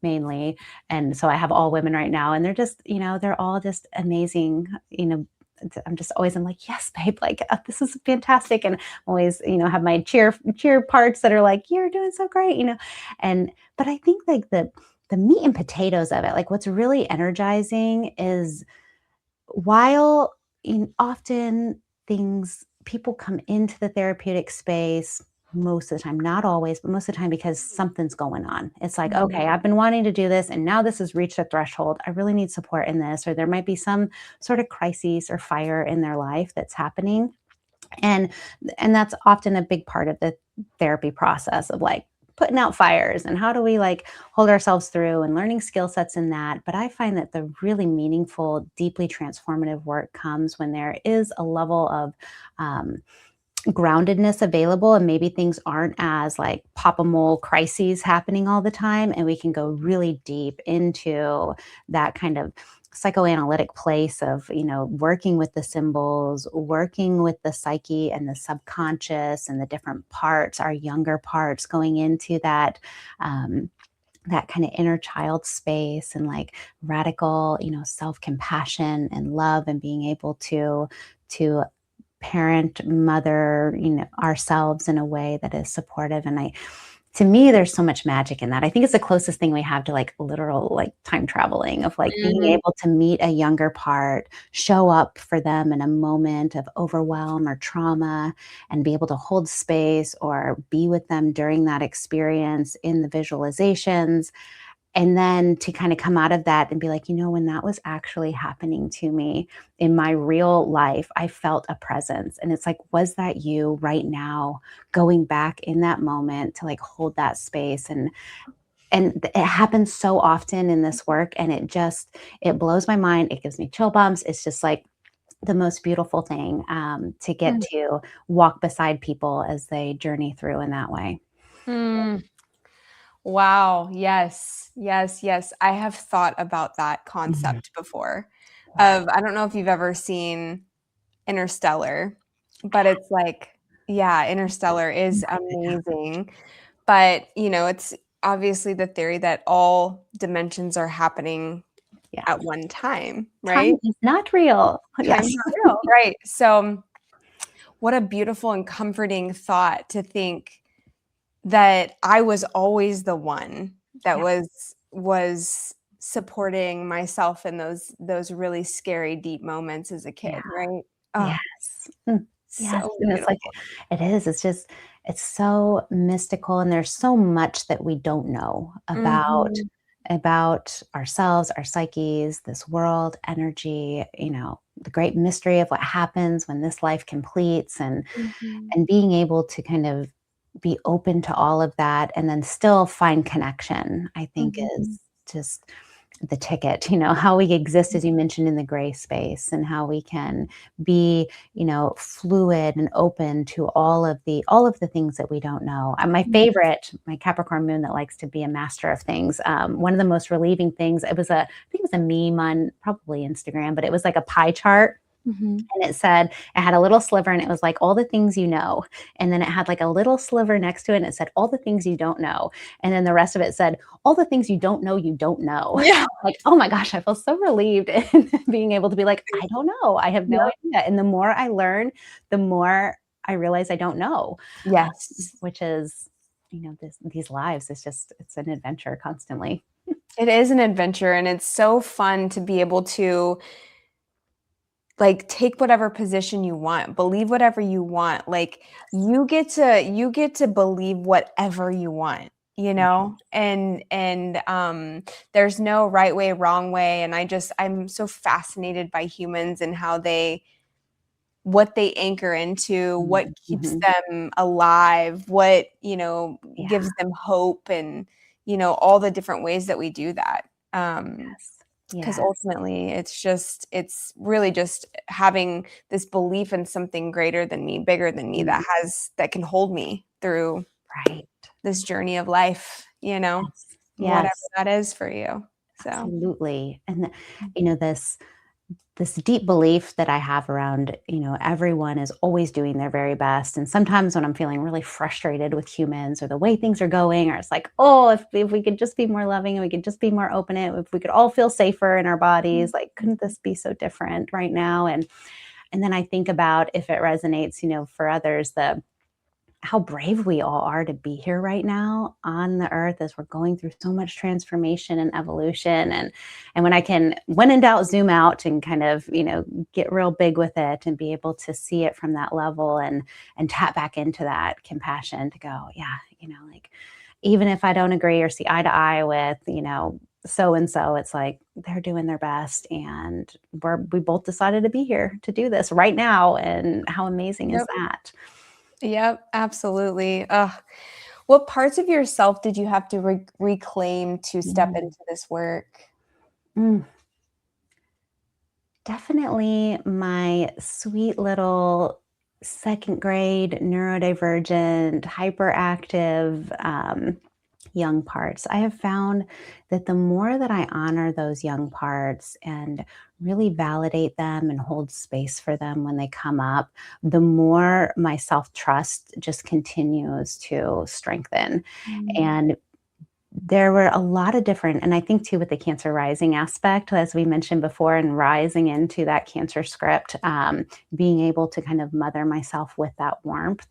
mainly, and so I have all women right now, and they're just, they're all just amazing. I'm like, yes, babe, like this is fantastic. And always, have my cheer parts that are like, you're doing so great, and but I think like the meat and potatoes of it, like what's really energizing is, while often people come into the therapeutic space most of the time, not always, but most of the time, because something's going on. It's like, Mhm. okay, I've been wanting to do this and now this has reached a threshold. I really need support in this. Or there might be some sort of crisis or fire in their life that's happening. And that's often a big part of the therapy process of like putting out fires, and how do we like hold ourselves through, and learning skill sets in that. But I find that the really meaningful, deeply transformative work comes when there is a level of um, groundedness available, and maybe things aren't as like pop-a-mole crises happening all the time, and we can go really deep into that kind of psychoanalytic place of working with the symbols, working with the psyche and the subconscious and the different parts, our younger parts, going into that kind of inner child space, and like radical self-compassion and love, and being able to parent, mother, ourselves in a way that is supportive. And to me, there's so much magic in that. I think it's the closest thing we have to like literal like time traveling, of like being Mhm. able to meet a younger part, show up for them in a moment of overwhelm or trauma, and be able to hold space or be with them during that experience in the visualizations. And then to kind of come out of that and be like, when that was actually happening to me in my real life, I felt a presence. And it's like, was that you right now, going back in that moment to like hold that space? And it happens so often in this work. And it blows my mind. It gives me chill bumps. It's just like the most beautiful thing, to get to walk beside people as they journey through in that way. Mm. Wow. Yes. Yes. Yes. I have thought about that Mhm. concept before. Yeah. I don't know if you've ever seen Interstellar, but it's like, yeah, Interstellar is amazing. But, it's obviously the theory that all dimensions are happening Yes. at one time, right? Time is not real. Time's Yes. not real, right? So, what a beautiful and comforting thought to think that I was always the one that Yeah. was supporting myself in those really scary deep moments as a Yeah. kid, right? Oh, Yes. Mm. Yes, so and it's like beautiful. it is, it's so mystical, and there's so much that we don't know about Mhm. about ourselves, our psyches, this world, energy, the great mystery of what happens when this life completes, Mhm. and being able to kind of be open to all of that and then still find connection, I think Mhm. is just the ticket, how we exist, as you mentioned, in the gray space, and how we can be, fluid and open to all of the things that we don't know. My Mhm. favorite, my Capricorn moon that likes to be a master of things. One of the most relieving things, I think it was a meme on probably Instagram, but it was like a pie chart. Mhm. And it had a little sliver and it was like all the things you know. And then it had like a little sliver next to it and it said all the things you don't know. And then the rest of it said all the things you don't know you don't know. Yeah. Like, oh my gosh, I feel so relieved in being able to be like, I don't know. I have no Yep. idea. And the more I learn, the more I realize I don't know, Yes. which is, these lives. It's an adventure constantly. It is an adventure, and it's so fun to be able to, like, take whatever position you want, believe whatever you want. Like, you get to believe whatever you want, you know? There's no right way, wrong way, and I'm so fascinated by humans and how they what they anchor into, what keeps Mhm. them alive, what, Yeah. gives them hope, and, all the different ways that we do that. Yes. 'Cause Yes. ultimately it's really just having this belief in something greater than me, bigger than me, Mhm. that can hold me through Right. this journey of life, Yes. whatever Yes. that is for you. So, Absolutely. And this deep belief that I have around, everyone is always doing their very best. And sometimes when I'm feeling really frustrated with humans or the way things are going, or it's like, oh, if we could just be more loving and we could just be more open, if we could all feel safer in our bodies, like, couldn't this be so different right now? And then I think about, if it resonates, for others, the how brave we all are to be here right now on the earth as we're going through so much transformation and evolution. And when I can, when in doubt, zoom out and kind of, get real big with it and be able to see it from that level, and tap back into that compassion to go, yeah, like, even if I don't agree or see eye to eye with, so and so, it's like they're doing their best, and we both decided to be here to do this right now, and how amazing is yep. that? Yep, absolutely. Ugh. What parts of yourself did you have to reclaim to step Mm. into this work? Mm, definitely my sweet little second grade neurodivergent, hyperactive young parts. I have found that the more that I honor those young parts and really validate them and hold space for them when they come up, the more my self trust just continues to strengthen. Mm. And there were a lot of different, and I think too with the Cancer rising aspect, as we mentioned before, and rising into that Cancer script, being able to kind of mother myself with that warmth.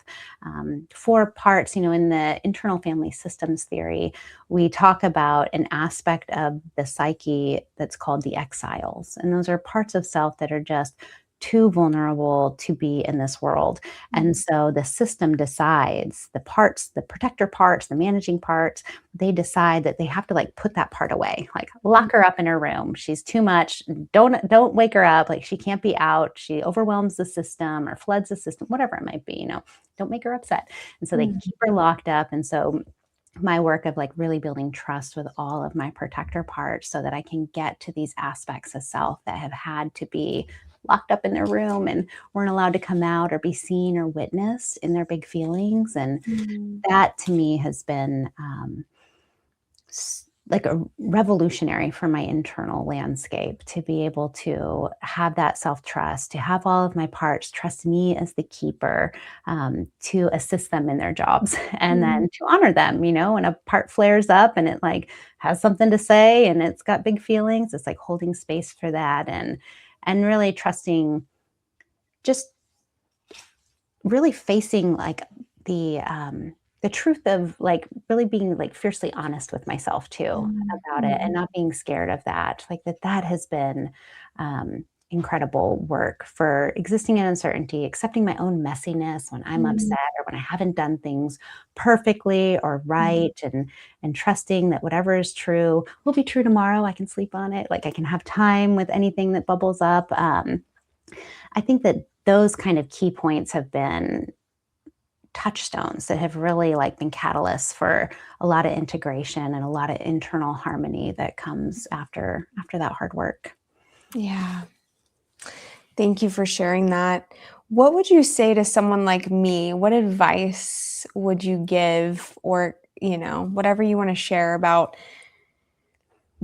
For parts, in the internal family systems theory, we talk about an aspect of the psyche that's called the exiles. And those are parts of self that are just too vulnerable to be in this world. And Mhm. so the system decides, the parts, the protector parts, the managing parts, they decide that they have to like put that part away, like lock her up in her room. She's too much. Don't wake her up. Like, she can't be out. She overwhelms the system or floods the system, whatever it might be, don't make her upset. And so they Mhm. keep her locked up. And so my work of like really building trust with all of my protector parts, so that I can get to these aspects of self that have had to be locked up in their room and weren't allowed to come out or be seen or witnessed in their big feelings. And Mhm. that to me has been like a revolutionary for my internal landscape, to be able to have that self trust, to have all of my parts trust me as the keeper, to assist them in their jobs, and Mhm. then to honor them. When a part flares up and it like has something to say and it's got big feelings, it's like holding space for that, and really trusting, just really facing like the truth of like really being like fiercely honest with myself too Mhm. about it, and Mhm. not being scared of that. Like that has been incredible work for existing in uncertainty, accepting my own messiness when I'm Mhm. upset or when I haven't done things perfectly or Mhm. right, and trusting that whatever is true will be true tomorrow. I can sleep on it. Like I can have time with anything that bubbles up. I think that those kind of key points have been touchstones that have really like been catalysts for a lot of integration and a lot of internal harmony that comes after that hard work. Yeah. Thank you for sharing that. What would you say to someone like me? What advice would you give, or, whatever you want to share about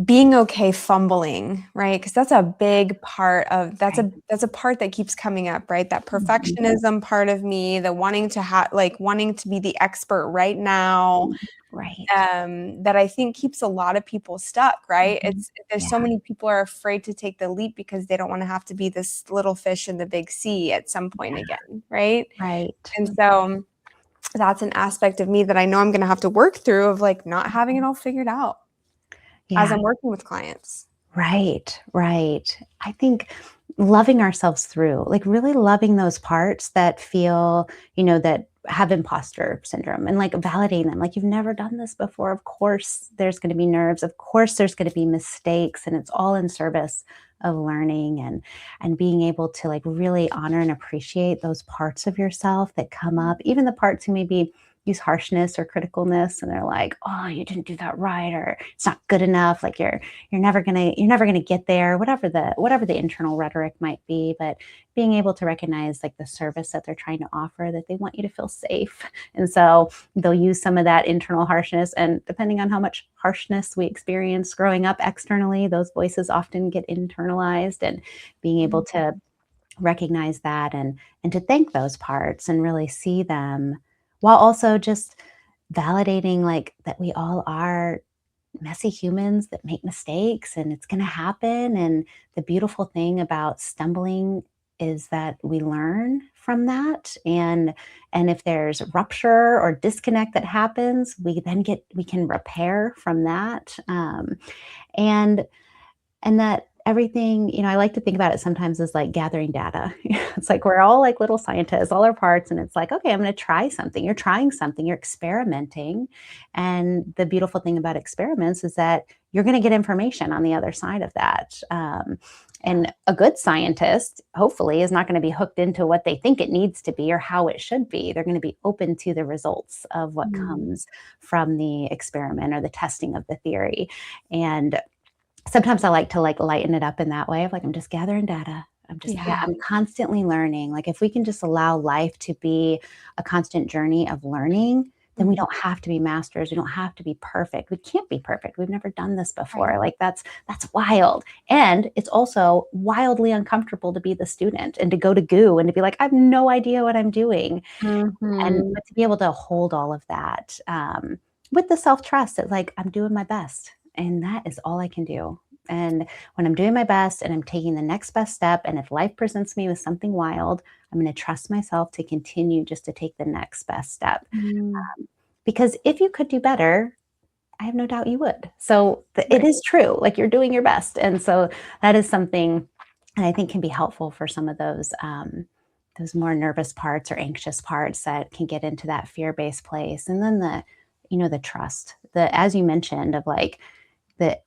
being okay fumbling, right? Because that's a big part of Right. that's a part that keeps coming up, right? That Mhm. perfectionism part of me, the wanting to be the expert right now, Right. that I think keeps a lot of people stuck, right? Mhm. There's so Yeah. many people are afraid to take the leap because they don't want to have to be this little fish in the big sea at some point Yeah. again, right? Right. And so that's an aspect of me that I know I'm going to have to work through, of like not having it all figured out as Yeah. I'm working with clients. Right, right. I think loving ourselves through, like really loving those parts that feel, that have imposter syndrome and like validating them. Like you've never done this before. Of course, there's going to be nerves. Of course, there's going to be mistakes, and it's all in service of learning and being able to like really honor and appreciate those parts of yourself that come up, even the parts who maybe use harshness or criticalness and they're like, oh, you didn't do that right, or it's not good enough, like you're never gonna get there, whatever the internal rhetoric might be. But being able to recognize like the service that they're trying to offer, that they want you to feel safe, and so they'll use some of that internal harshness, and depending on how much harshness we experience growing up externally, those voices often get internalized. And being able to recognize that and to thank those parts and really see them, while also just validating like that we all are messy humans that make mistakes and it's going to happen. And the beautiful thing about stumbling is that we learn from that. And if there's rupture or disconnect that happens, we can repair from that. And that everything, I like to think about it sometimes as like gathering data. It's like we're all like little scientists, all our parts, and it's like, okay, I'm going to try something. You're trying something, you're experimenting. And the beautiful thing about experiments is that you're going to get information on the other side of that. And a good scientist, hopefully, is not going to be hooked into what they think it needs to be or how it should be. They're going to be open to the results of what Mhm. comes from the experiment or the testing of the theory. And sometimes I like to like lighten it up in that way of like, I'm just gathering data. Yeah. I'm constantly learning. Like if we can just allow life to be a constant journey of learning, then we Mhm. don't have to be masters. We don't have to be perfect. We can't be perfect. We've never done this Right. before. Like that's wild. And it's also wildly uncomfortable to be the student and to go to goo and to be like, I have no idea what I'm doing. And Mhm. but to be able to hold all of that, with the self-trust that like I'm doing my best and that is all I can do. And when I'm doing my best and I'm taking the next best step, and if life presents me with something wild, I'm going to trust myself to continue just to take the next best step. Mm. Because if you could do better, I have no doubt you would. So it Right. is true, like you're doing your best. And so that is something that I think can be helpful for some of those more nervous parts or anxious parts that can get into that fear-based place. And then the trust, as you mentioned, of like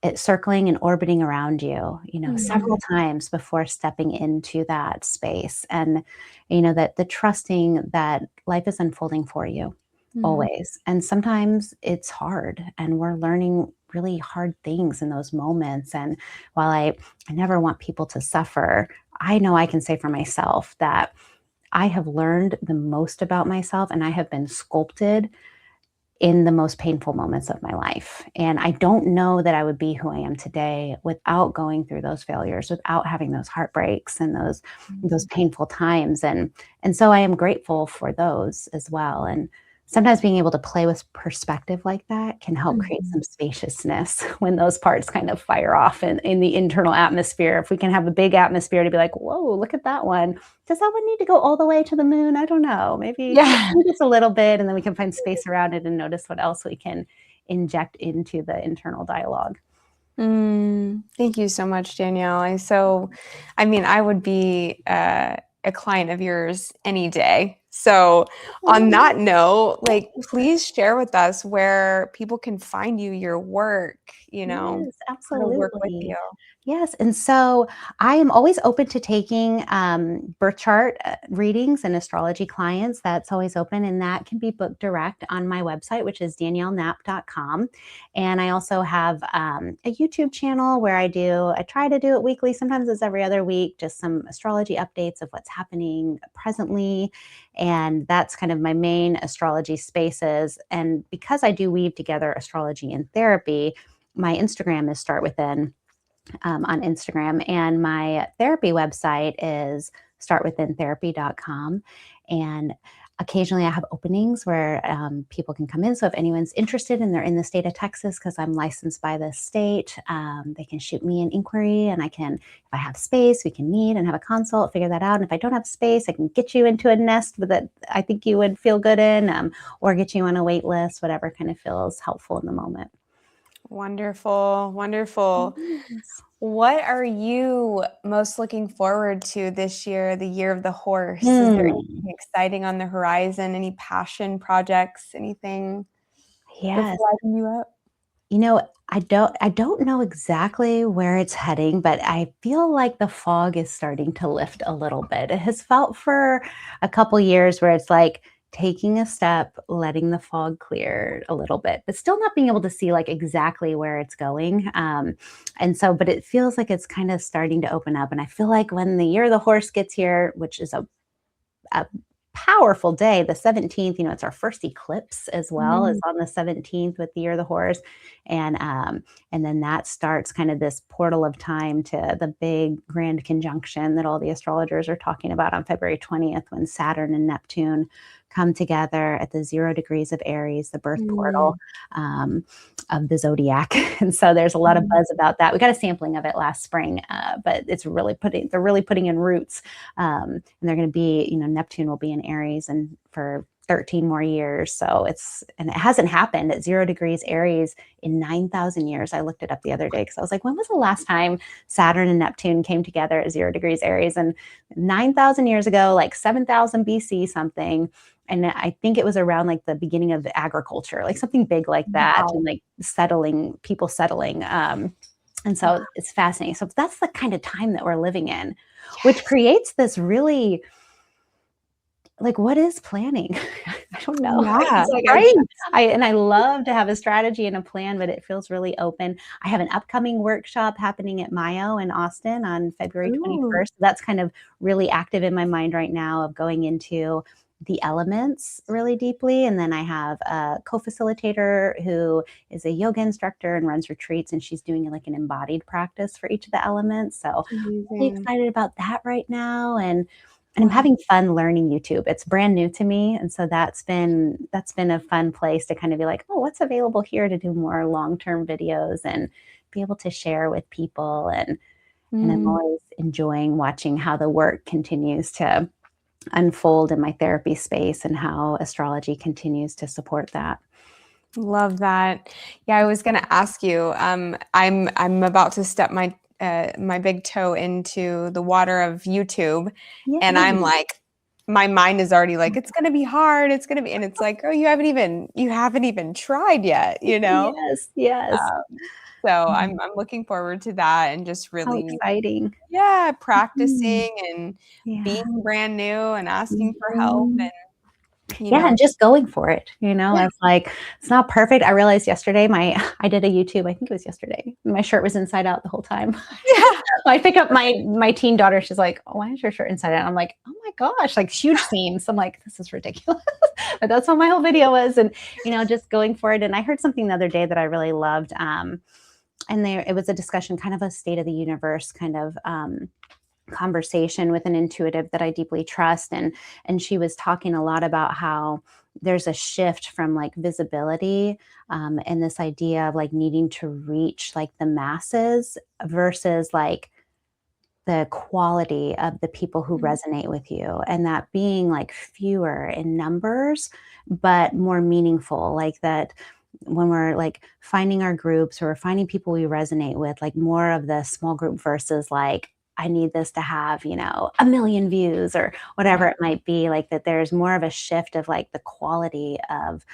it circling and orbiting around you, several Mhm. times before stepping into that space. And, that the trusting that life is unfolding for you Mhm. always. And sometimes it's hard and we're learning really hard things in those moments. And while I never want people to suffer, I know I can say for myself that I have learned the most about myself and I have been sculpted in the most painful moments of my life. And I don't know that I would be who I am today without going through those failures, without having those heartbreaks and those Mhm. painful times. And so I am grateful for those as well. And sometimes being able to play with perspective like that can help create Mhm. some spaciousness when those parts kind of fire off in the internal atmosphere. If we can have a big atmosphere to be like, whoa, look at that one. Does that one need to go all the way to the moon? I don't know. Yeah. Maybe just a little bit, and then we can find space around it and notice what else we can inject into the internal dialogue. Thank you so much, Danielle. I mean, I would be a client of yours any day. So, on that note, like, please share with us where people can find you, your work, Yes, how to work with absolutely. you. Yes, and so I am always open to taking birth chart readings and astrology clients. That's always open, and that can be booked direct on my website, which is danielleknapp.com. And I also have a YouTube channel where I try to do it weekly. Sometimes it's every other week, just some astrology updates of what's happening presently. And that's kind of my main astrology spaces. And because I do weave together astrology and therapy, my Instagram is Start Within on Instagram. And my therapy website is startwithintherapy.com. And occasionally I have openings where people can come in. So if anyone's interested and they're in the state of Texas, because I'm licensed by the state, they can shoot me an inquiry and if I have space, we can meet and have a consult, figure that out. And if I don't have space, I can get you into a nest that I think you would feel good in, or get you on a wait list, whatever kind of feels helpful in the moment. Wonderful, wonderful. Yes. What are you most looking forward to this year, the year of the horse? Is there Hmm. anything exciting on the horizon? Any passion projects? Anything that's Yes. lighting you up? I don't know exactly where it's heading, but I feel like the fog is starting to lift a little bit. It has felt for a couple years where it's like taking a step, letting the fog clear a little bit, but still not being able to see like exactly where it's going. But it feels like it's kind of starting to open up. And I feel like when the year of the horse gets here, which is a powerful day, the 17th, it's our first eclipse as well, is Mm, on the 17th with the Year of the Horse. And then that starts kind of this portal of time to the big grand conjunction that all the astrologers are talking about on February 20th, when Saturn and Neptune come together at the 0 degrees of Aries, the birth mm, portal um, of the zodiac. And so there's a lot of mm, buzz about that. We got a sampling of it last spring, but they're really putting in roots. And they're going to be, Neptune will be in Aries and for 13 more years. And it hasn't happened at 0 degrees Aries in 9,000 years. I looked it up the other day because I was like, when was the last time Saturn and Neptune came together at 0 degrees Aries? And 9,000 years ago, like 7,000 BC something. And I think it was around like the beginning of agriculture, like something big like that, wow. and like people settling. And Wow. so it's fascinating. So that's the kind of time that we're living in, which Yes. creates this really like, what is planning? I don't know. Yeah. It's like Right? I love to have a strategy and a plan, but it feels really open. I have an upcoming workshop happening at Mayo in Austin on February Ooh. 21st. That's kind of really active in my mind right now, of going into the elements really deeply. And then I have a co-facilitator who is a yoga instructor and runs retreats, and she's doing like an embodied practice for each of the elements. So really Amazing. excited about that right now. And I'm Wow. having fun learning YouTube. It's brand new to me, and so that's been a fun place to kind of be like, oh, what's available here to do more long-term videos and be able to share with people. And I'm Mm, always enjoying watching how the work continues to unfold in my therapy space and how astrology continues to support that. love that. Yeah, I was gonna ask you. I'm about to step my big toe into the water of YouTube, Yeah. and I'm like, my mind is already like, it's gonna be hard. It's gonna be, and it's like, oh, you haven't even tried yet, you know? Yes, yes. Um, so I'm looking forward to that and just How really, exciting. yeah, Mhm. practicing and Yeah. being brand new and asking for help Mhm. and, you Yeah, know, and just going for it, yeah. It's like, it's not perfect. I realized yesterday I did a YouTube, I think it was yesterday. My shirt was inside out the whole time. Yeah. I pick up my teen daughter, she's like, "Oh, why is your shirt inside out?" I'm like, "Oh my gosh," like huge seams. I'm like, "This is ridiculous." But that's what my whole video was, and just going for it. And I heard something the other day that I really loved. And there it was a discussion, kind of a state of the universe kind of conversation with an intuitive that I deeply trust, and she was talking a lot about how there's a shift from like visibility, and this idea of like needing to reach like the masses versus like the quality of the people who Mhm. resonate with you, and that being like fewer in numbers but more meaningful, like that when we're like finding our groups or finding people we resonate with, like more of the small group versus like, I need this to have, 1 million views or whatever it might be, like that there's more of a shift of like the quality of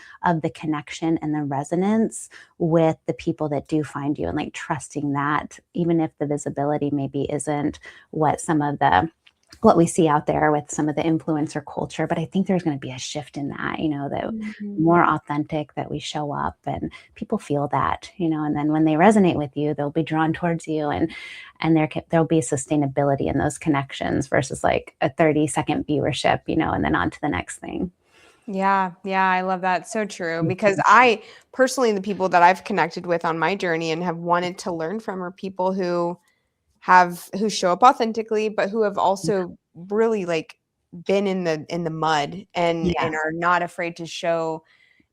the connection and the resonance with the people that do find you, and like trusting that even if the visibility maybe isn't what we see out there with some of the influencer culture. But I think there's going to be a shift in that, that Mhm. more authentic, that we show up and people feel that, and then when they resonate with you, they'll be drawn towards you, and there'll be sustainability in those connections versus like a 30-second viewership, and then on to the next thing. Yeah, yeah, I love that. So true. Because Mhm. I personally, the people that I've connected with on my journey and have wanted to learn from are people who show up authentically, but who have also really like been in the mud and Yes. are not afraid to show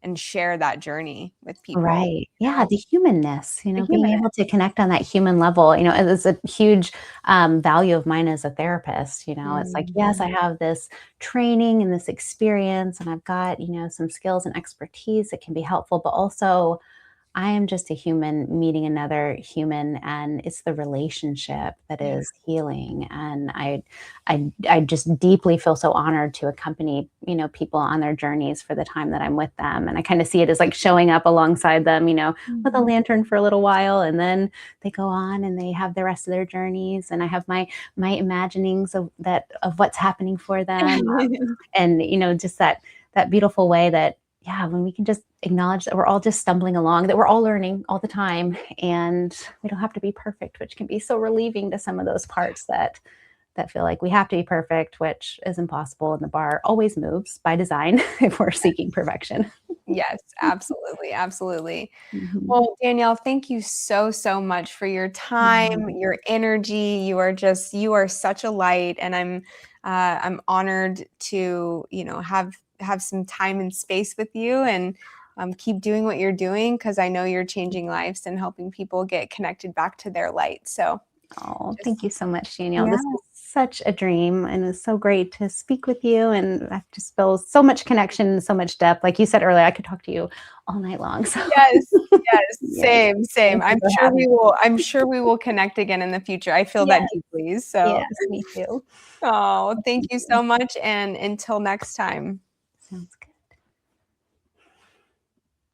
and share that journey with people, Right. you Yeah, know? the humanness, The being human. able to connect on that human level, it is a huge value of mine as a therapist. It's like, yes, I Mhm. have this training and this experience, and I've got, some skills and expertise that can be helpful, but also I am just a human meeting another human, and it's the relationship that Yeah. is healing. And I just deeply feel so honored to accompany, people on their journeys for the time that I'm with them. And I kind of see it as like showing up alongside them, with a Mhm. lantern for a little while, and then they go on and they have the rest of their journeys. And I have my imaginings of what's happening for them, and just that beautiful way that, yeah, when we can just acknowledge that we're all just stumbling along, that we're all learning all the time, and we don't have to be perfect, which can be so relieving to some of those parts that feel like we have to be perfect, which is impossible, and the bar always moves by design if we're seeking perfection. Yes, absolutely, absolutely. Mhm. Well, Danielle, thank you so, so much for your time, Mhm. your energy. You are such a light, and I'm honored to, have some time and space with you, and keep doing what you're doing because I know you're changing lives and helping people get connected back to their light. So Oh, thank just you so much, Danielle. yeah. This was such a dream, and it's so great to speak with you. And I just feel so much connection and so much depth. Like you said earlier, I could talk to you all night long. So, Yes, yes, yes, same, same. thank you for having me. I'm sure we will connect again in the future. I feel that Yes, deeply. So, yes, me too. oh, thank Thank you you. so much, and until next time. Sounds